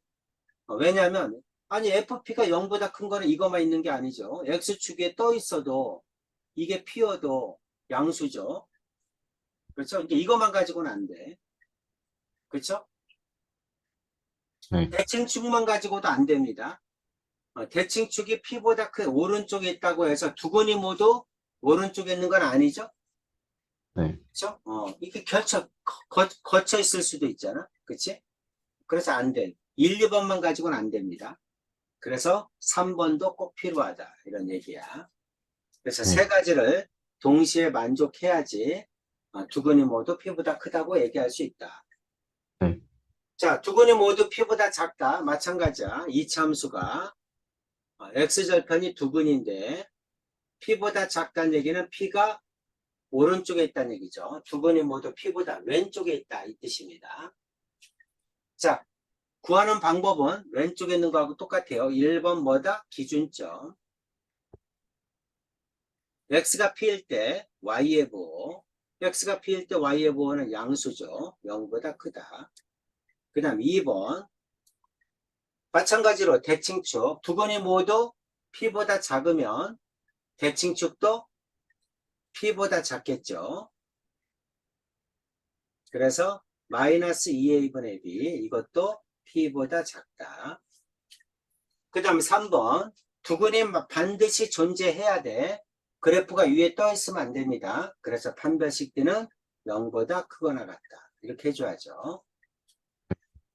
B: 왜냐하면 아니 FP가 0보다 큰 거는 이것만 있는 게 아니죠. X축에 떠 있어도 이게 P여도 양수죠. 그렇죠? 그러니까 이것만 가지고는 안 돼. 그렇죠?
A: 네.
B: 대칭축만 가지고도 안 됩니다. 대칭축이 P보다 큰 오른쪽에 있다고 해서 두 근이 모두 오른쪽에 있는 건 아니죠?
A: 네.
B: 그렇죠? 이게 거쳐 있을 수도 있잖아. 그치? 그래서 안 돼. 1, 2번만 가지고는 안 됩니다. 그래서 3번도 꼭 필요하다. 이런 얘기야. 그래서
A: 네.
B: 세 가지를 동시에 만족해야지 두 근이 모두 P보다 크다고 얘기할 수 있다.
A: 네.
B: 자, 두 근이 모두 P보다 작다. 마찬가지야. 이차함수가 X절편이 두 근인데 P보다 작다는 얘기는 P가 오른쪽에 있다는 얘기죠. 두 근이 모두 P보다 왼쪽에 있다. 이 뜻입니다. 자, 구하는 방법은 왼쪽에 있는 거하고 똑같아요. 1번 뭐다? 기준점. X가 P일 때 Y의 부호. X가 P일 때 Y의 부호는 양수죠. 0보다 크다. 그 다음 2번. 마찬가지로 대칭축. 두 근이 모두 P보다 작으면 대칭축도 P보다 작겠죠. 그래서 마이너스 2a분의 b 이것도 P보다 작다. 그 다음 3번 두근이 반드시 존재해야 돼. 그래프가 위에 떠 있으면 안 됩니다. 그래서 판별식 D는 0보다 크거나 같다. 이렇게 해줘야죠.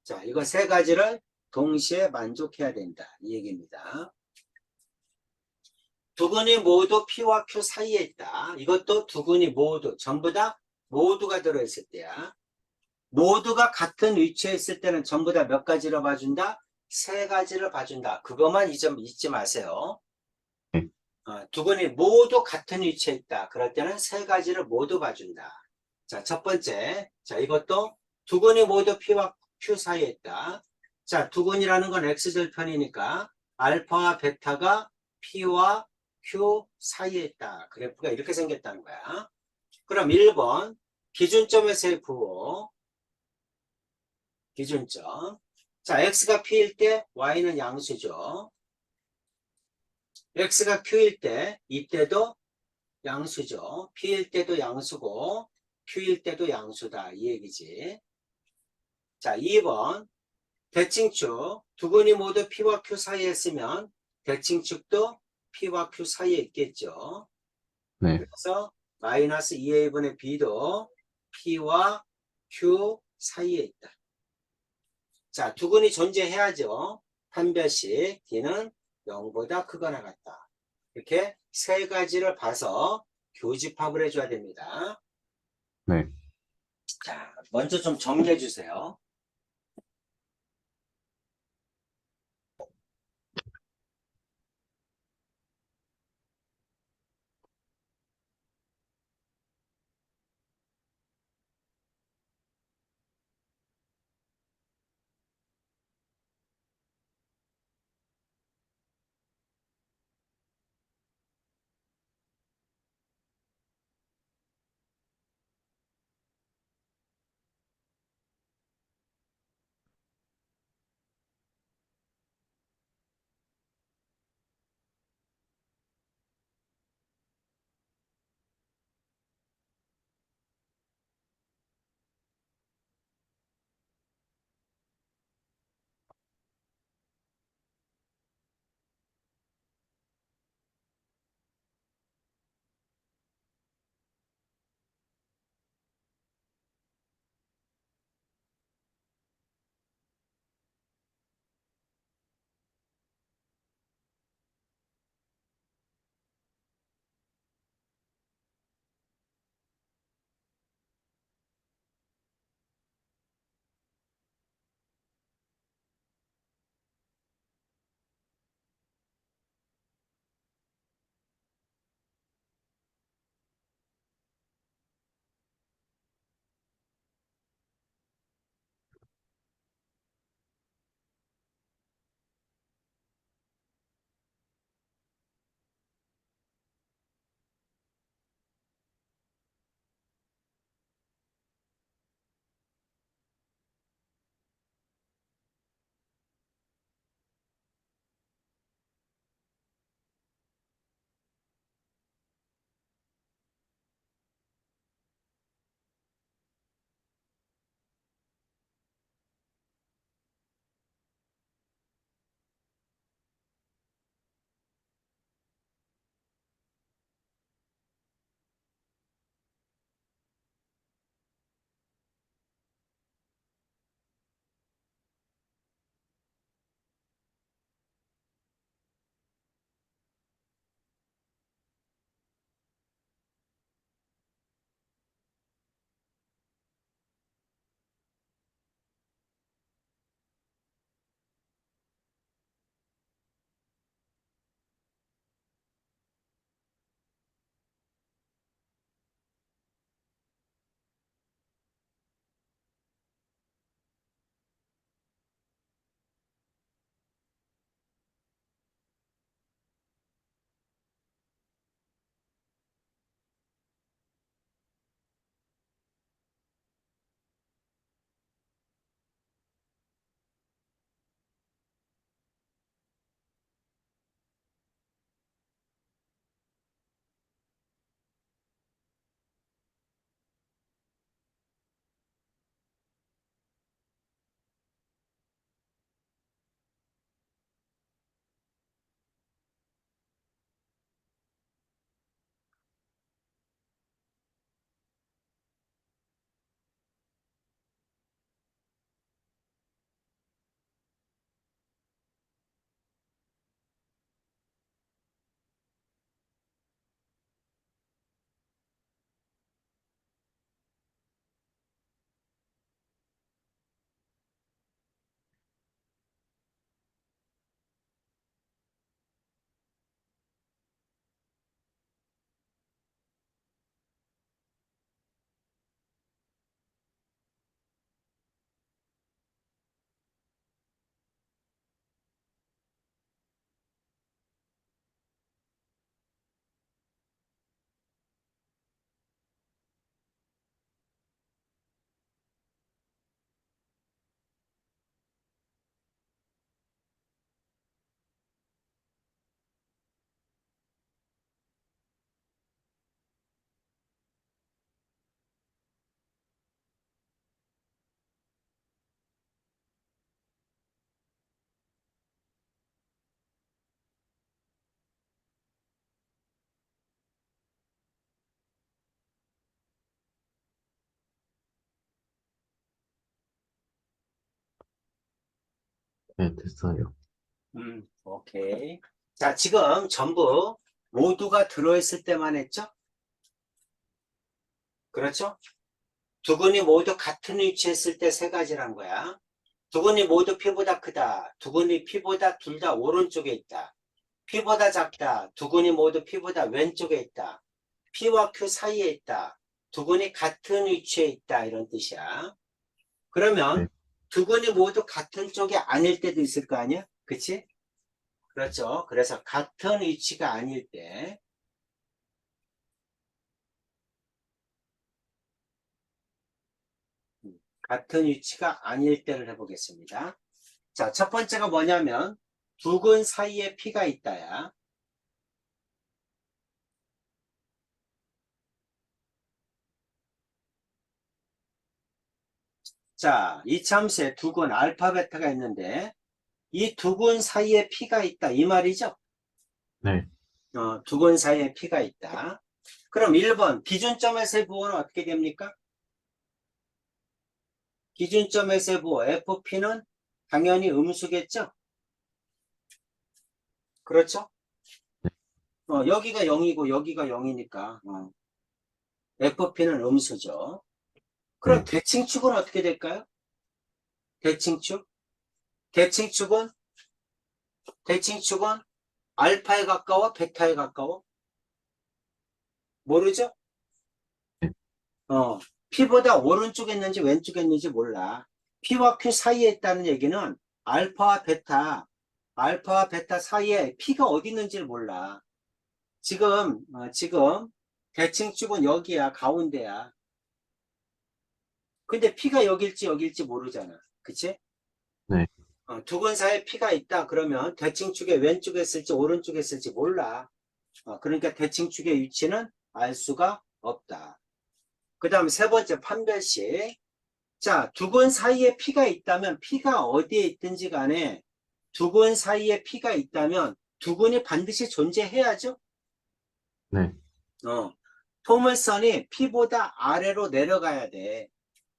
B: 자, 이거 세 가지를 동시에 만족해야 된다. 이 얘기입니다. 두근이 모두 P와 Q 사이에 있다. 이것도 두근이 모두, 전부 다 모두가 들어있을 때야. 모두가 같은 위치에 있을 때는 전부 다 몇 가지를 봐준다? 세 가지를 봐준다. 그것만 잊지 마세요.
A: 네.
B: 두근이 모두 같은 위치에 있다. 그럴 때는 세 가지를 모두 봐준다. 자, 첫 번째. 자, 이것도 두근이 모두 P와 Q 사이에 있다. 자, 두근이라는 건 X절편이니까 알파와 베타가 P와 Q 사이에 있다. 그래프가 이렇게 생겼다는 거야. 그럼 1번 기준점에서의 부호. 기준점. 자, X가 P일 때 Y는 양수죠. X가 Q일 때 이때도 양수죠. P일 때도 양수고 Q일 때도 양수다. 이 얘기지. 자, 2번 대칭축. 두근이 모두 P와 Q 사이에 있으면 대칭축도 P와 Q 사이에 있겠죠.
A: 네.
B: 그래서 마이너스 2a분의 b도 P와 Q 사이에 있다. 자, 두근이 존재해야죠. 판별식 D는 0보다 크거나 같다. 이렇게 세 가지를 봐서 교집합을 해줘야 됩니다.
A: 네.
B: 자, 먼저 좀 정리해 주세요.
A: 네, 됐어요.
B: 오케이. 자, 지금 전부 모두가 들어있을 때만 했죠? 그렇죠? 두근이 모두 같은 위치에 있을 때 세 가지란 거야. 두근이 모두 P보다 크다. 두근이 P보다 둘 다 오른쪽에 있다. P보다 작다. 두근이 모두 P보다 왼쪽에 있다. P와 Q 사이에 있다. 두근이 같은 위치에 있다. 이런 뜻이야. 그러면
A: 네,
B: 두근이 모두 같은 쪽이 아닐 때도 있을 거 아니야? 그치? 그렇죠. 그래서 같은 위치가 아닐 때, 같은 위치가 아닐 때를 해보겠습니다. 자, 첫 번째가 뭐냐면, 두근 사이에 P가 있다야. 자, 이참수에 두근 알파, 베타가 있는데, 이 두근 사이에 P가 있다. 이 말이죠?
A: 네,
B: 두근 사이에 P가 있다. 그럼 1번, 기준점에서의 부호는 어떻게 됩니까? 기준점에서의 부호, FP는 당연히 음수겠죠? 그렇죠? 여기가 0이고 여기가 0이니까 FP는 음수죠. 그럼
A: 네,
B: 대칭축은 어떻게 될까요? 대칭축? 대칭축은 대칭축은 알파에 가까워, 베타에 가까워? 모르죠?
A: 네,
B: 어, P보다 오른쪽에 있는지 왼쪽에 있는지 몰라. P와 Q 사이에 있다는 얘기는 알파와 베타 사이에 P가 어디 있는지를 몰라. 지금 대칭축은 여기야, 가운데야. 근데 P가 여길지 모르잖아. 그치?
A: 네,
B: 두근 사이에 P가 있다 그러면 대칭축의 왼쪽에 있을지 오른쪽에 있을지 몰라. 그러니까 대칭축의 위치는 알 수가 없다. 그 다음 세 번째 판별식. 자, 두근 사이에 P가 있다면 P가 어디에 있든지 간에 두근 사이에 P가 있다면 두근이 반드시 존재해야죠.
A: 네,
B: 어, 포물선이 P보다 아래로 내려가야 돼.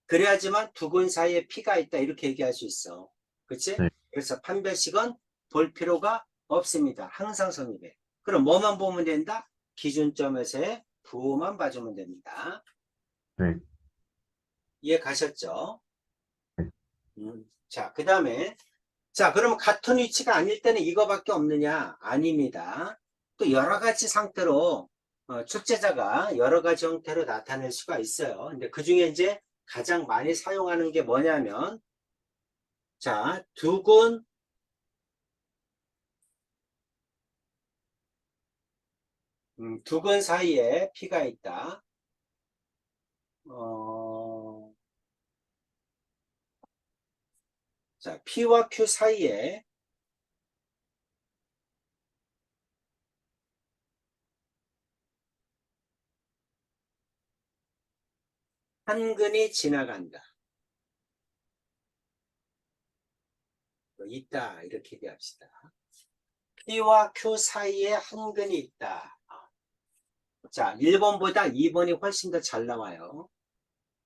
B: 그래야지만 두근 사이에 P가 있다 이렇게 얘기할 수 있어. 그치?
A: 네,
B: 그래서 판별식은 볼 필요가 없습니다. 항상 성립해. 그럼 뭐만 보면 된다? 기준점에서의 부호만 봐주면 됩니다.
A: 네,
B: 이해 가셨죠?
A: 네,
B: 자, 그 다음에 자, 그러면 같은 위치가 아닐 때는 이거밖에 없느냐? 아닙니다. 또 여러 가지 상태로 출제자가 여러 가지 형태로 나타낼 수가 있어요. 근데 그 중에 이제 가장 많이 사용하는 게 뭐냐면 자, 두근 사이에 P가 있다. 어, 자, P와 Q 사이에 한 근이 지나간다. 있다. 이렇게 얘기합시다. P와 Q 사이에 한 근이 있다. 자, 1번보다 2번이 훨씬 더 잘 나와요.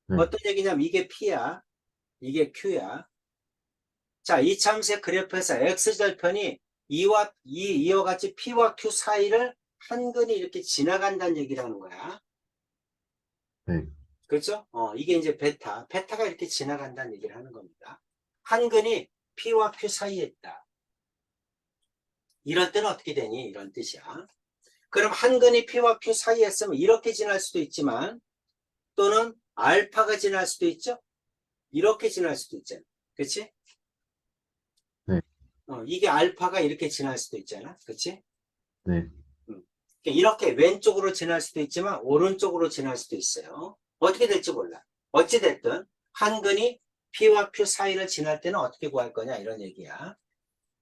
A: 네,
B: 어떤 얘기냐면 이게 P야. 이게 Q야. 자, 이참수의 그래프에서 X절편이 이와 같이 P와 Q 사이를 한 근이 이렇게 지나간다는 얘기를 하는 거야.
A: 네,
B: 그렇죠? 이게 이제 베타가 이렇게 지나간다는 얘기를 하는 겁니다. 한 근이 P와 Q 사이에 있다. 이럴 때는 어떻게 되니? 이런 뜻이야. 그럼 한 근이 P와 Q 사이에 있으면 이렇게 지날 수도 있지만 또는 알파가 지날 수도 있죠? 이렇게 지날 수도 있잖아. 그렇지?
A: 네,
B: 이게 알파가 이렇게 지날 수도 있잖아. 그렇지?
A: 네,
B: 음. 이렇게 왼쪽으로 지날 수도 있지만 오른쪽으로 지날 수도 있어요. 어떻게 될지 몰라. 어찌됐든 한 근이 P와 Q 사이를 지날 때는 어떻게 구할 거냐 이런 얘기야.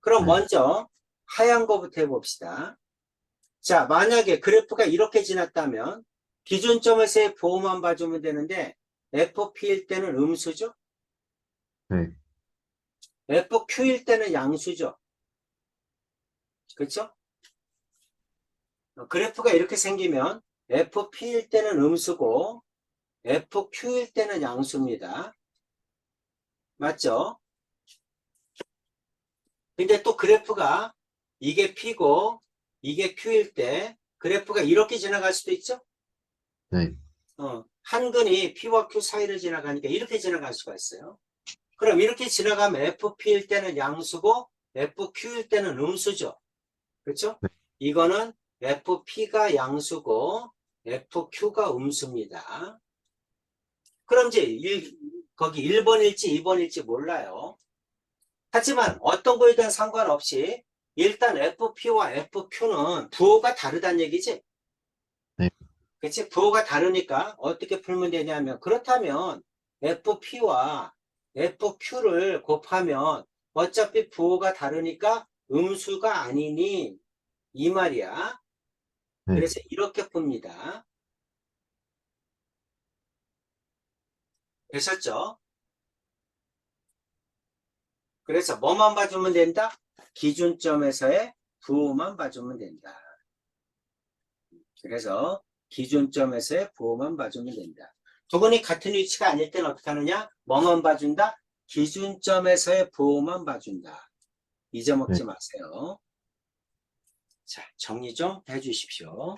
B: 그럼
A: 네,
B: 먼저 하얀 거부터 해봅시다. 자, 만약에 그래프가 이렇게 지났다면 기준점에서의 부호만 봐주면 되는데 FP일 때는 음수죠.
A: 네,
B: FQ일 때는 양수죠. 그렇죠? 그래프가 이렇게 생기면 FP일 때는 음수고 FQ일 때는 양수입니다. 맞죠? 근데 또 그래프가 이게 P고 이게 Q일 때 그래프가 이렇게 지나갈 수도 있죠?
A: 네,
B: 한 근이 P와 Q 사이를 지나가니까 이렇게 지나갈 수가 있어요. 그럼 이렇게 지나가면 FP일 때는 양수고 FQ일 때는 음수죠. 그렇죠?
A: 네,
B: 이거는 FP가 양수고 FQ가 음수입니다. 그럼 이제 거기 1번일지 2번일지 몰라요. 하지만 어떤 거에든 상관없이 일단 FP와 FQ는 부호가 다르다는 얘기지.
A: 네,
B: 그치? 부호가 다르니까 어떻게 풀면 되냐면 그렇다면 FP와 FQ를 곱하면 어차피 부호가 다르니까 음수가 아니니 이 말이야.
A: 네,
B: 그래서 이렇게 풉니다. 되셨죠? 그래서 뭐만 봐주면 된다? 기준점에서의 부호만 봐주면 된다. 그래서 기준점에서의 부호만 봐주면 된다. 두 분이 같은 위치가 아닐 때는 어떻게 하느냐? 뭐만 봐준다? 기준점에서의 부호만 봐준다.
A: 네.
B: 잊어먹지 마세요. 자, 정리 좀 해주십시오.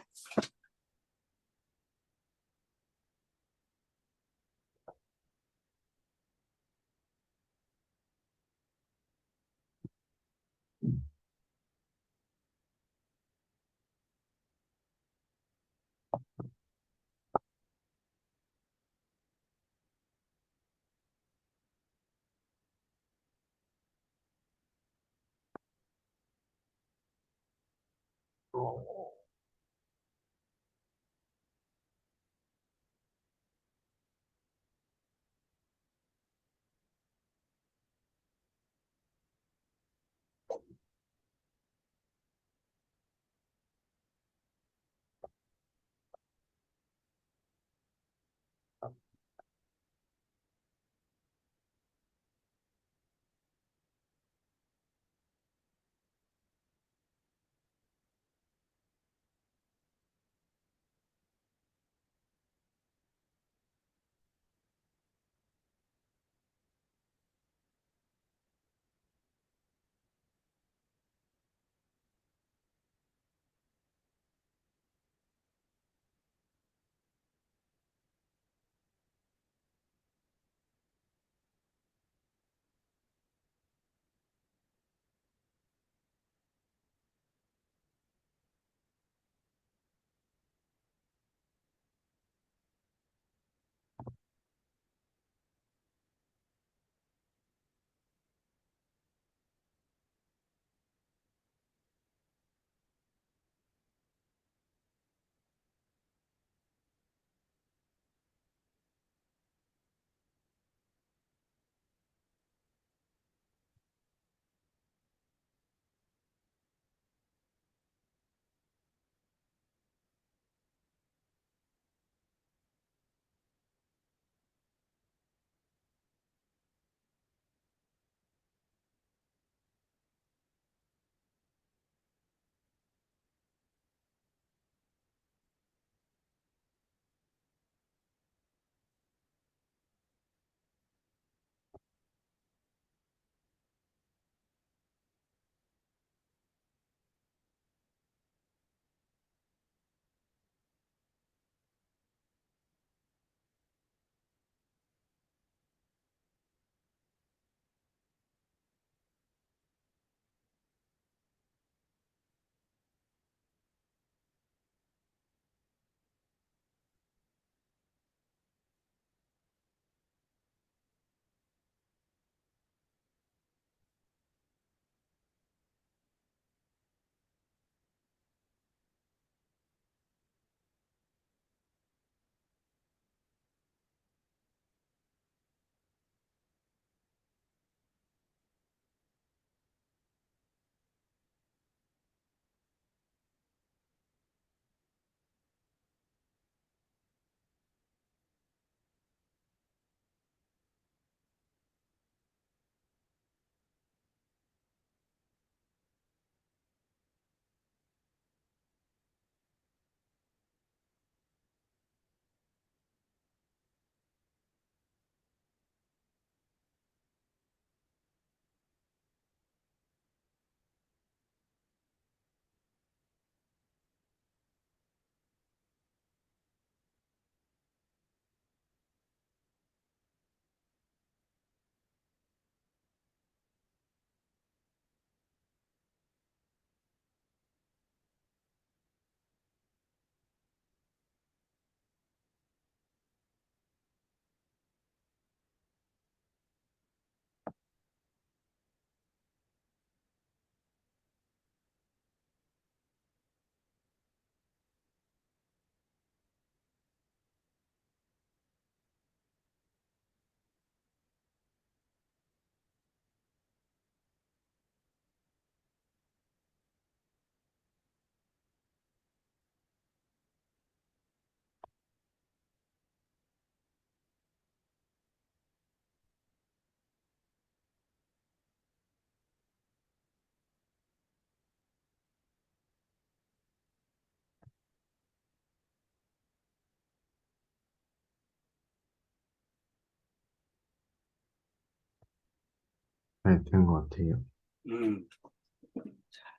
A: 네, 된 것 같아요.
B: 음,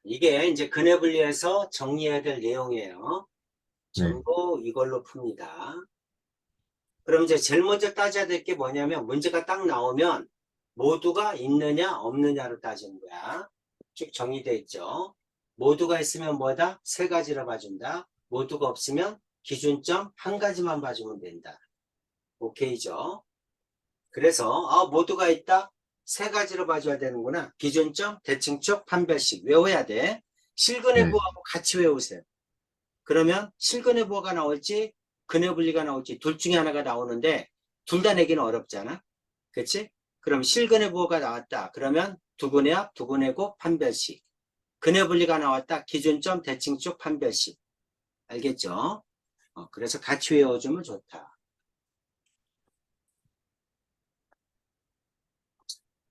B: 이게 이제 근해 분리해서 정리해야 될 내용이에요.
A: 네,
B: 전부 이걸로 풉니다. 그럼 이제 제일 먼저 따져야 될 게 뭐냐면 문제가 딱 나오면 모두가 있느냐 없느냐로 따지는 거야. 쭉 정리되어 있죠. 모두가 있으면 뭐다? 세 가지로 봐준다. 모두가 없으면 기준점 한 가지만 봐주면 된다. 오케이죠? 그래서 모두가 있다. 세 가지로 봐줘야 되는구나. 기준점, 대칭축, 판별식 외워야 돼. 실근의
A: 네,
B: 부호하고 같이 외우세요. 그러면 실근의 부호가 나올지 근의 분리가 나올지 둘 중에 하나가 나오는데 둘 다 내기는 어렵잖아. 그치? 그럼 실근의 부호가 나왔다. 그러면 두근의 합, 두근의 곱, 판별식. 근의 분리가 나왔다. 기준점, 대칭축, 판별식. 알겠죠? 그래서 같이 외워주면 좋다.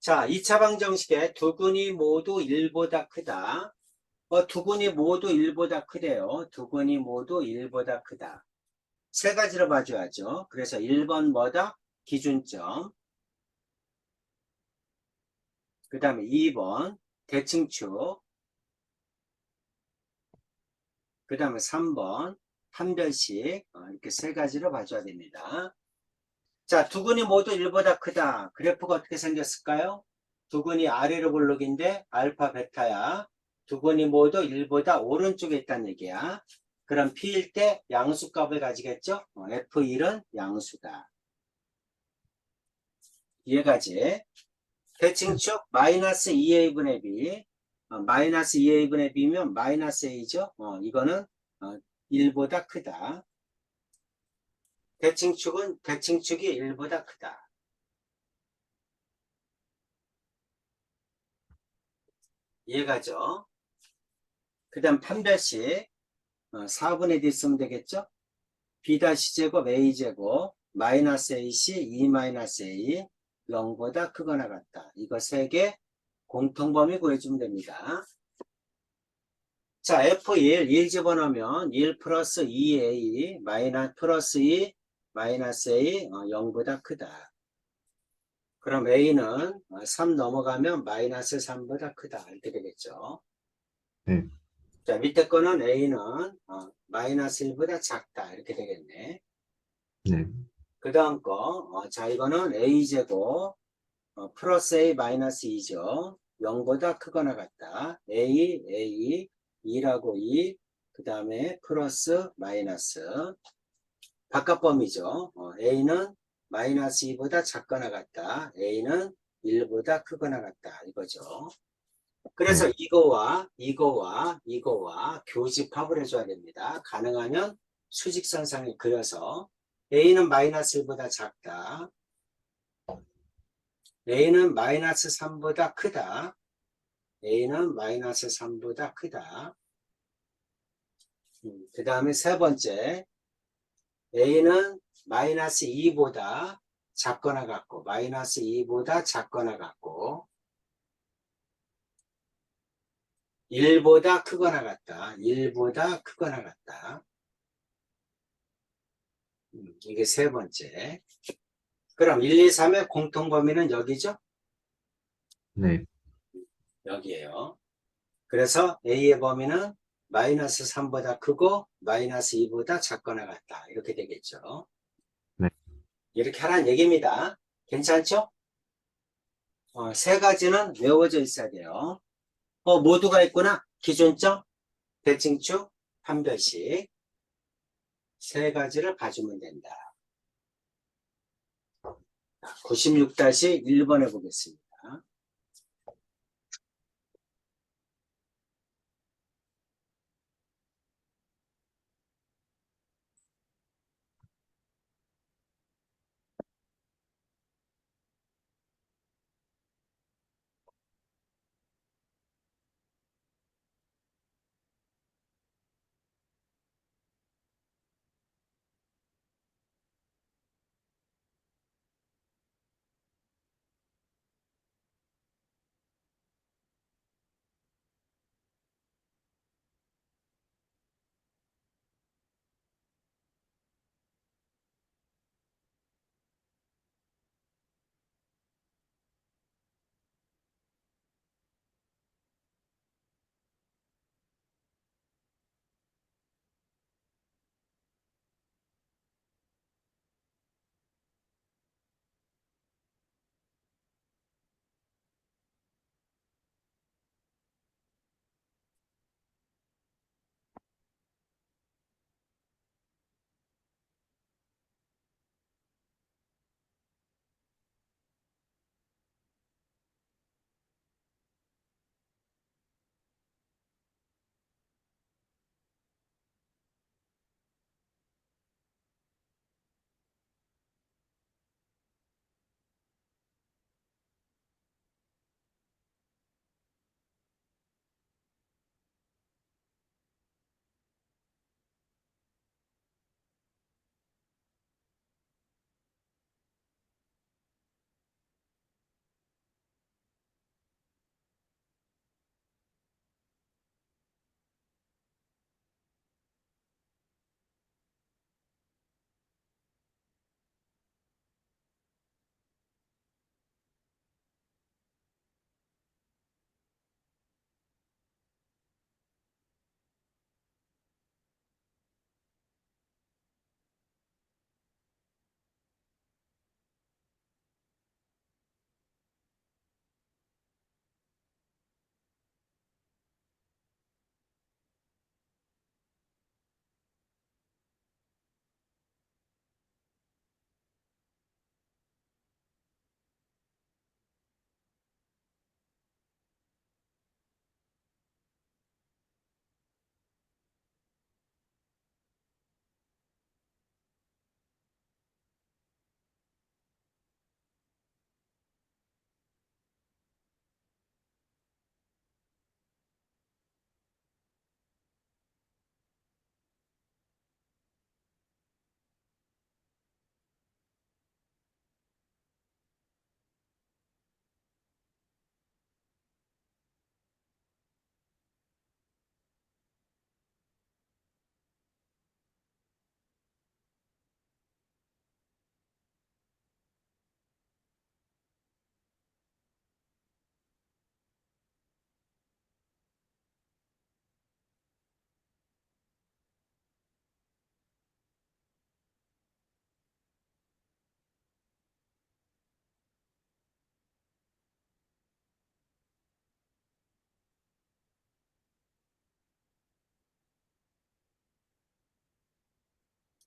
B: 자, 2차 방정식에 두근이 모두 1보다 크다. 두근이 모두 1보다 크대요. 두근이 모두 1보다 크다. 세 가지로 봐줘야죠. 그래서 1번 뭐다? 기준점. 그 다음에 2번 대칭축. 그 다음에 3번 판별식. 이렇게 세 가지로 봐줘야 됩니다. 자, 두근이 모두 1보다 크다. 그래프가 어떻게 생겼을까요? 두근이 아래로 볼록인데 알파, 베타야. 두근이 모두 1보다 오른쪽에 있다는 얘기야. 그럼 P일 때 양수값을 가지겠죠? F1은 양수다. 이해가지?
A: 네,
B: 대칭축 마이너스 2a분의 b. 마이너스 2a분의 b면 마이너스 a죠? 이거는 1보다 크다. 대칭축은 대칭축이 1보다 크다. 이해가죠? 그 다음 판별식 4분의 d 쓰면 되겠죠? b-제곱 a제곱 마이너스 ac 2 마이너스 a 0보다 크거나 같다. 이거 세 개 공통범위 구해주면 됩니다. 자, F1, 1 집어넣으면 1 플러스 2A, 마이너스 플러스 2, 마이너스 A, 0보다 크다. 그럼 A는 3 넘어가면 마이너스 3보다 크다. 이렇게 되겠죠.
A: 네,
B: 자, 밑에 거는 A는 마이너스 1보다 작다. 이렇게 되겠네.
A: 네,
B: 그 다음 거, 자, 이거는 A제곱, 플러스 A 마이너스 2죠. 0보다 크거나 같다. A, 2라고 2, 그 다음에 플러스 마이너스. 바깥범위죠. A는 마이너스 2보다 작거나 같다. A는 1보다 크거나 같다. 이거죠. 그래서
A: 네,
B: 이거와 교집합을 해줘야 됩니다. 가능하면 수직선상에 그려서 A는 마이너스 1보다 작다. A는 마이너스 3보다 크다. A는 마이너스 3보다 크다. 그 다음에 세 번째, A는 마이너스 2보다 작거나 같고, 마이너스 2보다 작거나 같고, 1보다 크거나 같다. 1보다 크거나 같다. 이게 세 번째. 그럼 1, 2, 3의 공통범위는 여기죠?
A: 네,
B: 여기에요. 그래서 A의 범위는 마이너스 3보다 크고, 마이너스 2보다 작거나 같다. 이렇게 되겠죠.
A: 네,
B: 이렇게 하라는 얘기입니다. 괜찮죠? 세 가지는 외워져 있어야 돼요. 모두가 있구나. 기준점, 대칭축, 판별식. 세 가지를 봐주면 된다. 96-1번 해보겠습니다.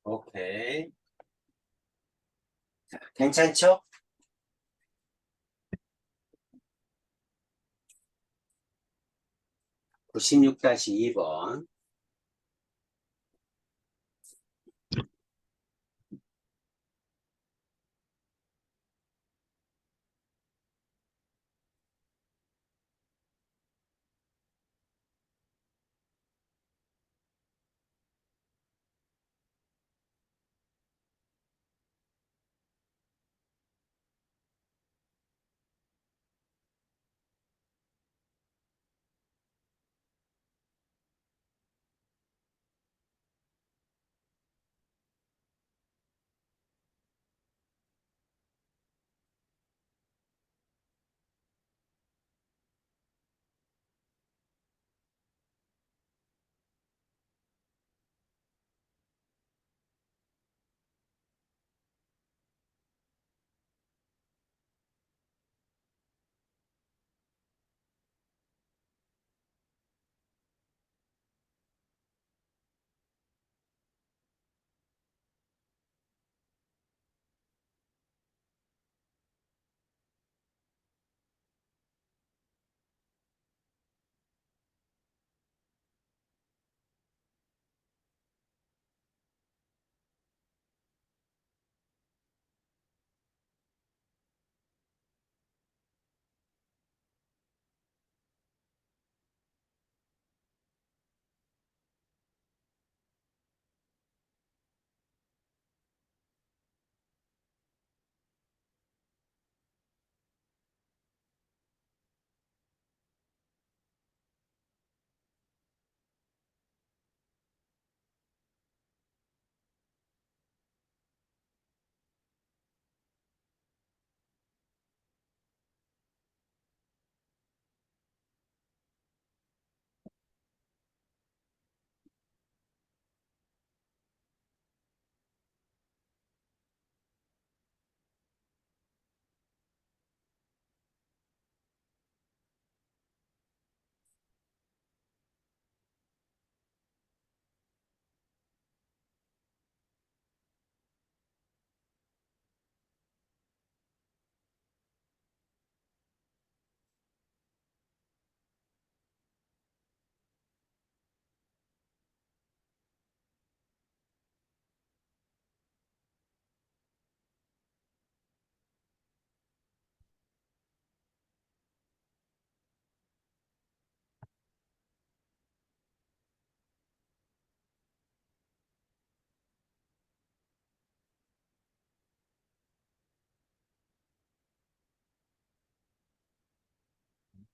B: 오케이. 자, 괜찮죠? 96-2번.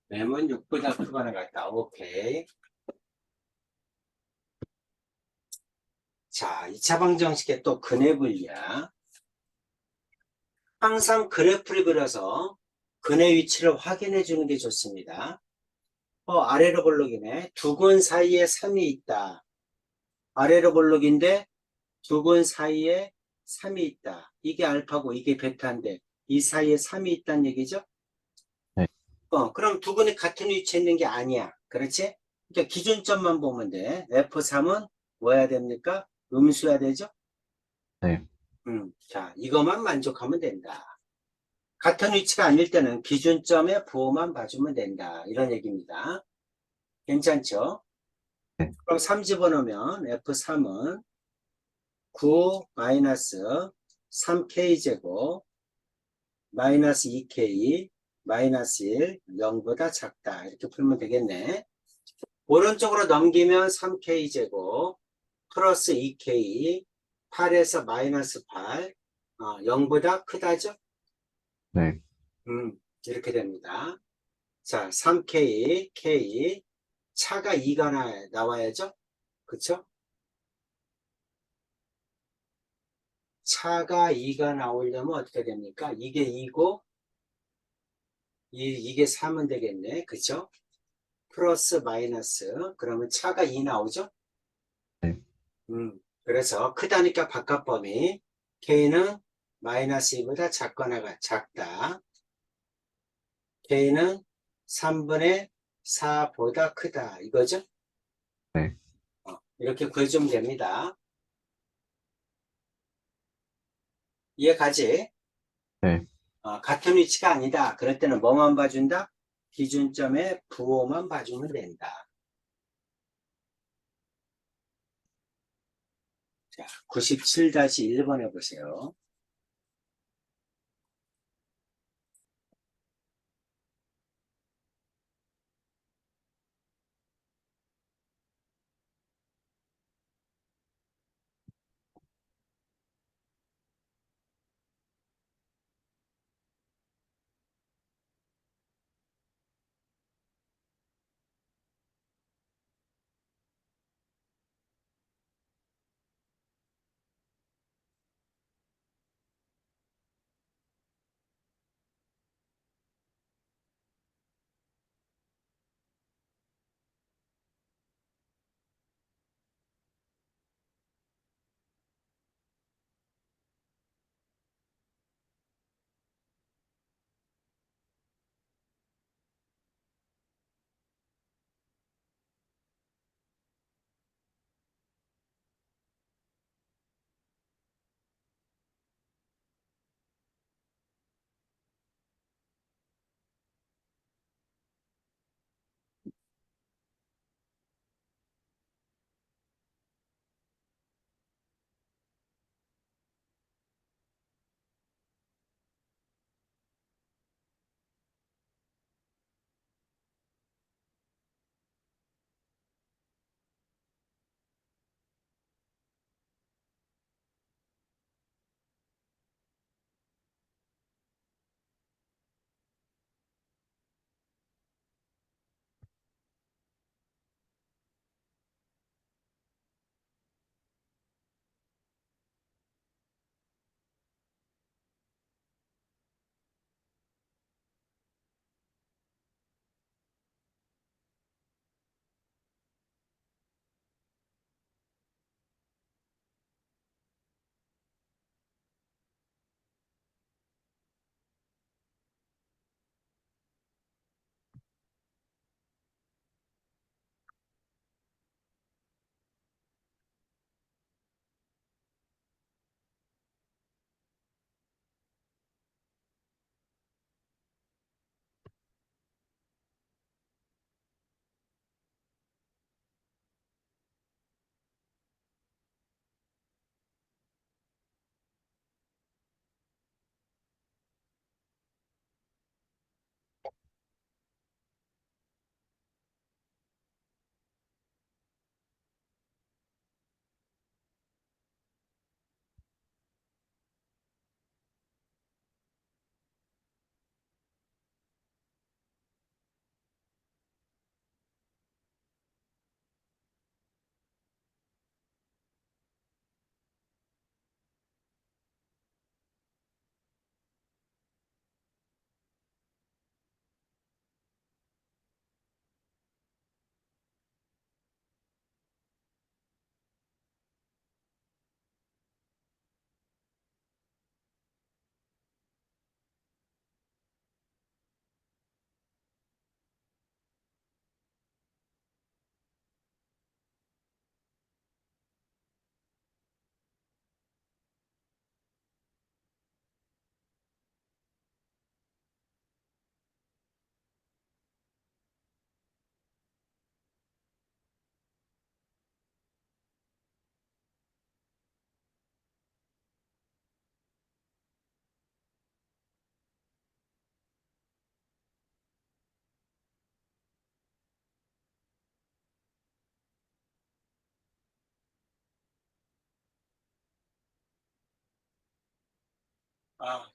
B: M은 6보다 크거나 같다. 오케이. 자, 2차 방정식의 또 근의 분리야. 항상 그래프를 그려서 근의 위치를 확인해 주는 게 좋습니다. 아래로 볼록이네. 두 근 사이에 3이 있다. 아래로 볼록인데 두 근 사이에 3이 있다. 이게 알파고 이게 베타인데 이 사이에 3이 있다는 얘기죠?
A: 네.
B: 그럼 두 근이 같은 위치에 있는 게 아니야. 그렇지? 그러니까 기준점만 보면 돼. F3은 뭐 해야 됩니까? 음수해야 되죠?
A: 네.
B: 자, 이것만 만족하면 된다. 같은 위치가 아닐 때는 기준점의 부호만 봐주면 된다. 이런 얘기입니다. 괜찮죠?
A: 네.
B: 그럼 3 집어넣으면 F3은 9 마이너스 3K제곱 마이너스 2K 마이너스 1 0보다 작다. 이렇게 풀면 되겠네. 오른쪽으로 넘기면 3K제곱 플러스 2K 8에서 마이너스 8 0보다 크다죠?
A: 네.
B: 이렇게 됩니다. 자, 3K, K, 차가 2가 나와야죠? 그쵸? 차가 2가 나오려면 어떻게 됩니까? 이게 2고, 이게 3은 되겠네. 그쵸? 플러스, 마이너스. 그러면 차가 2 나오죠?
A: 네.
B: 그래서 크다니까 바깥 범위. K는 마이너스 2보다 작다. K는 3분의 4보다 크다. 이거죠?
A: 네.
B: 이렇게 구해주면 됩니다. 이해가지?
A: 네.
B: 같은 위치가 아니다. 그럴 때는 뭐만 봐준다? 기준점의 부호만 봐주면 된다. 자, 97-1번 해보세요.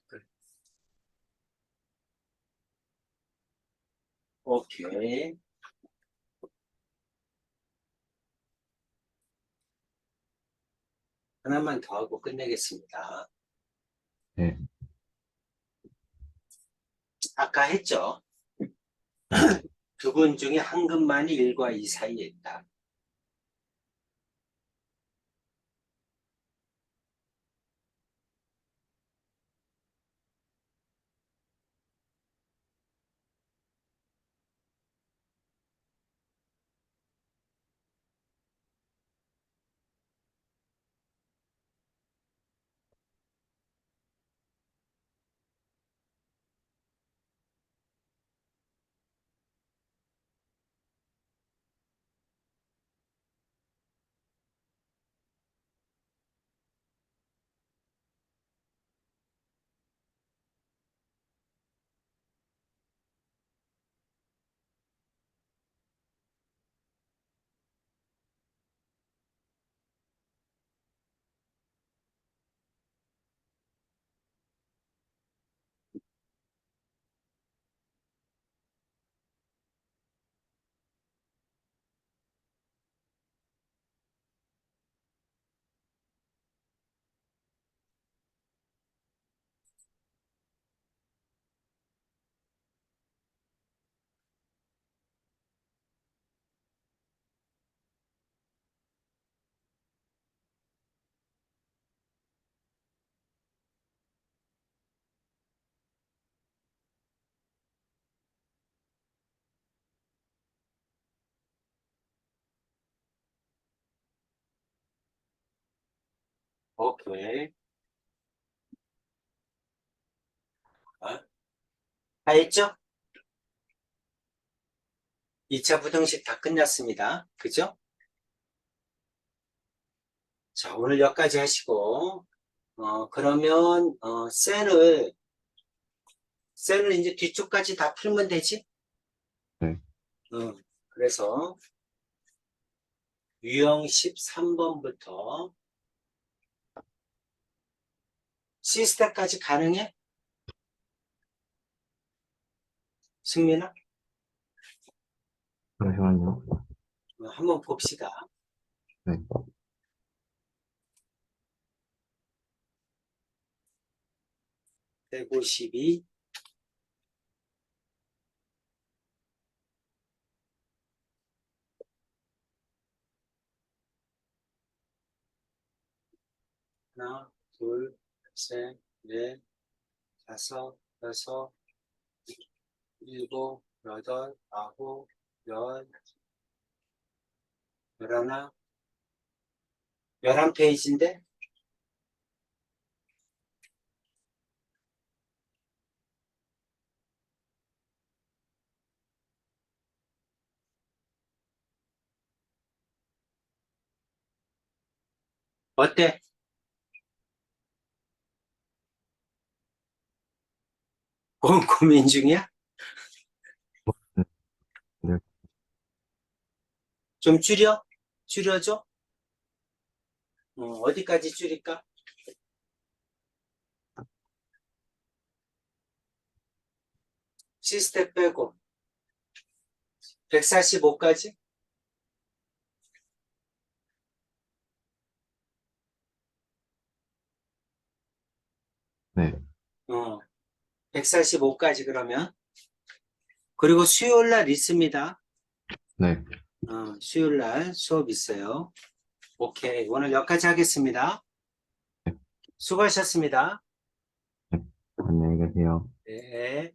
B: 그래. 오케이. 하나만 더 하고 끝내겠습니다.
A: 네.
B: 아까 했죠?
A: 네.
B: 두 분 중에 한 분만이 1과 2 사이에 있다. 오케이. 다 했죠? 2차 부등식 다 끝났습니다. 그죠? 자, 오늘 여기까지 하시고, 그러면, 셀을 이제 뒤쪽까지 다 풀면 되지?
A: 네.
B: 그래서, 유형 13번부터 C스택까지 가능해? 승민아?
A: 잠시만요.
B: 한번 봅시다.
A: 네.
B: 152. 하나, 둘, 셋, 넷, 다섯, 여섯, 일곱, 여덟, 아홉, 열, 열하나, 11페이지인데? 어때? 고민 중이야?
A: 네.
B: 좀 줄여? 줄여줘? 어디까지 줄일까? C스텝 빼고 145까지?
A: 네.
B: 145까지 그러면. 그리고 수요일 날 있습니다.
A: 네.
B: 수요일 날 수업 있어요. 오케이. 오늘 여기까지 하겠습니다. 수고하셨습니다.
A: 안녕히 계세요.
B: 네.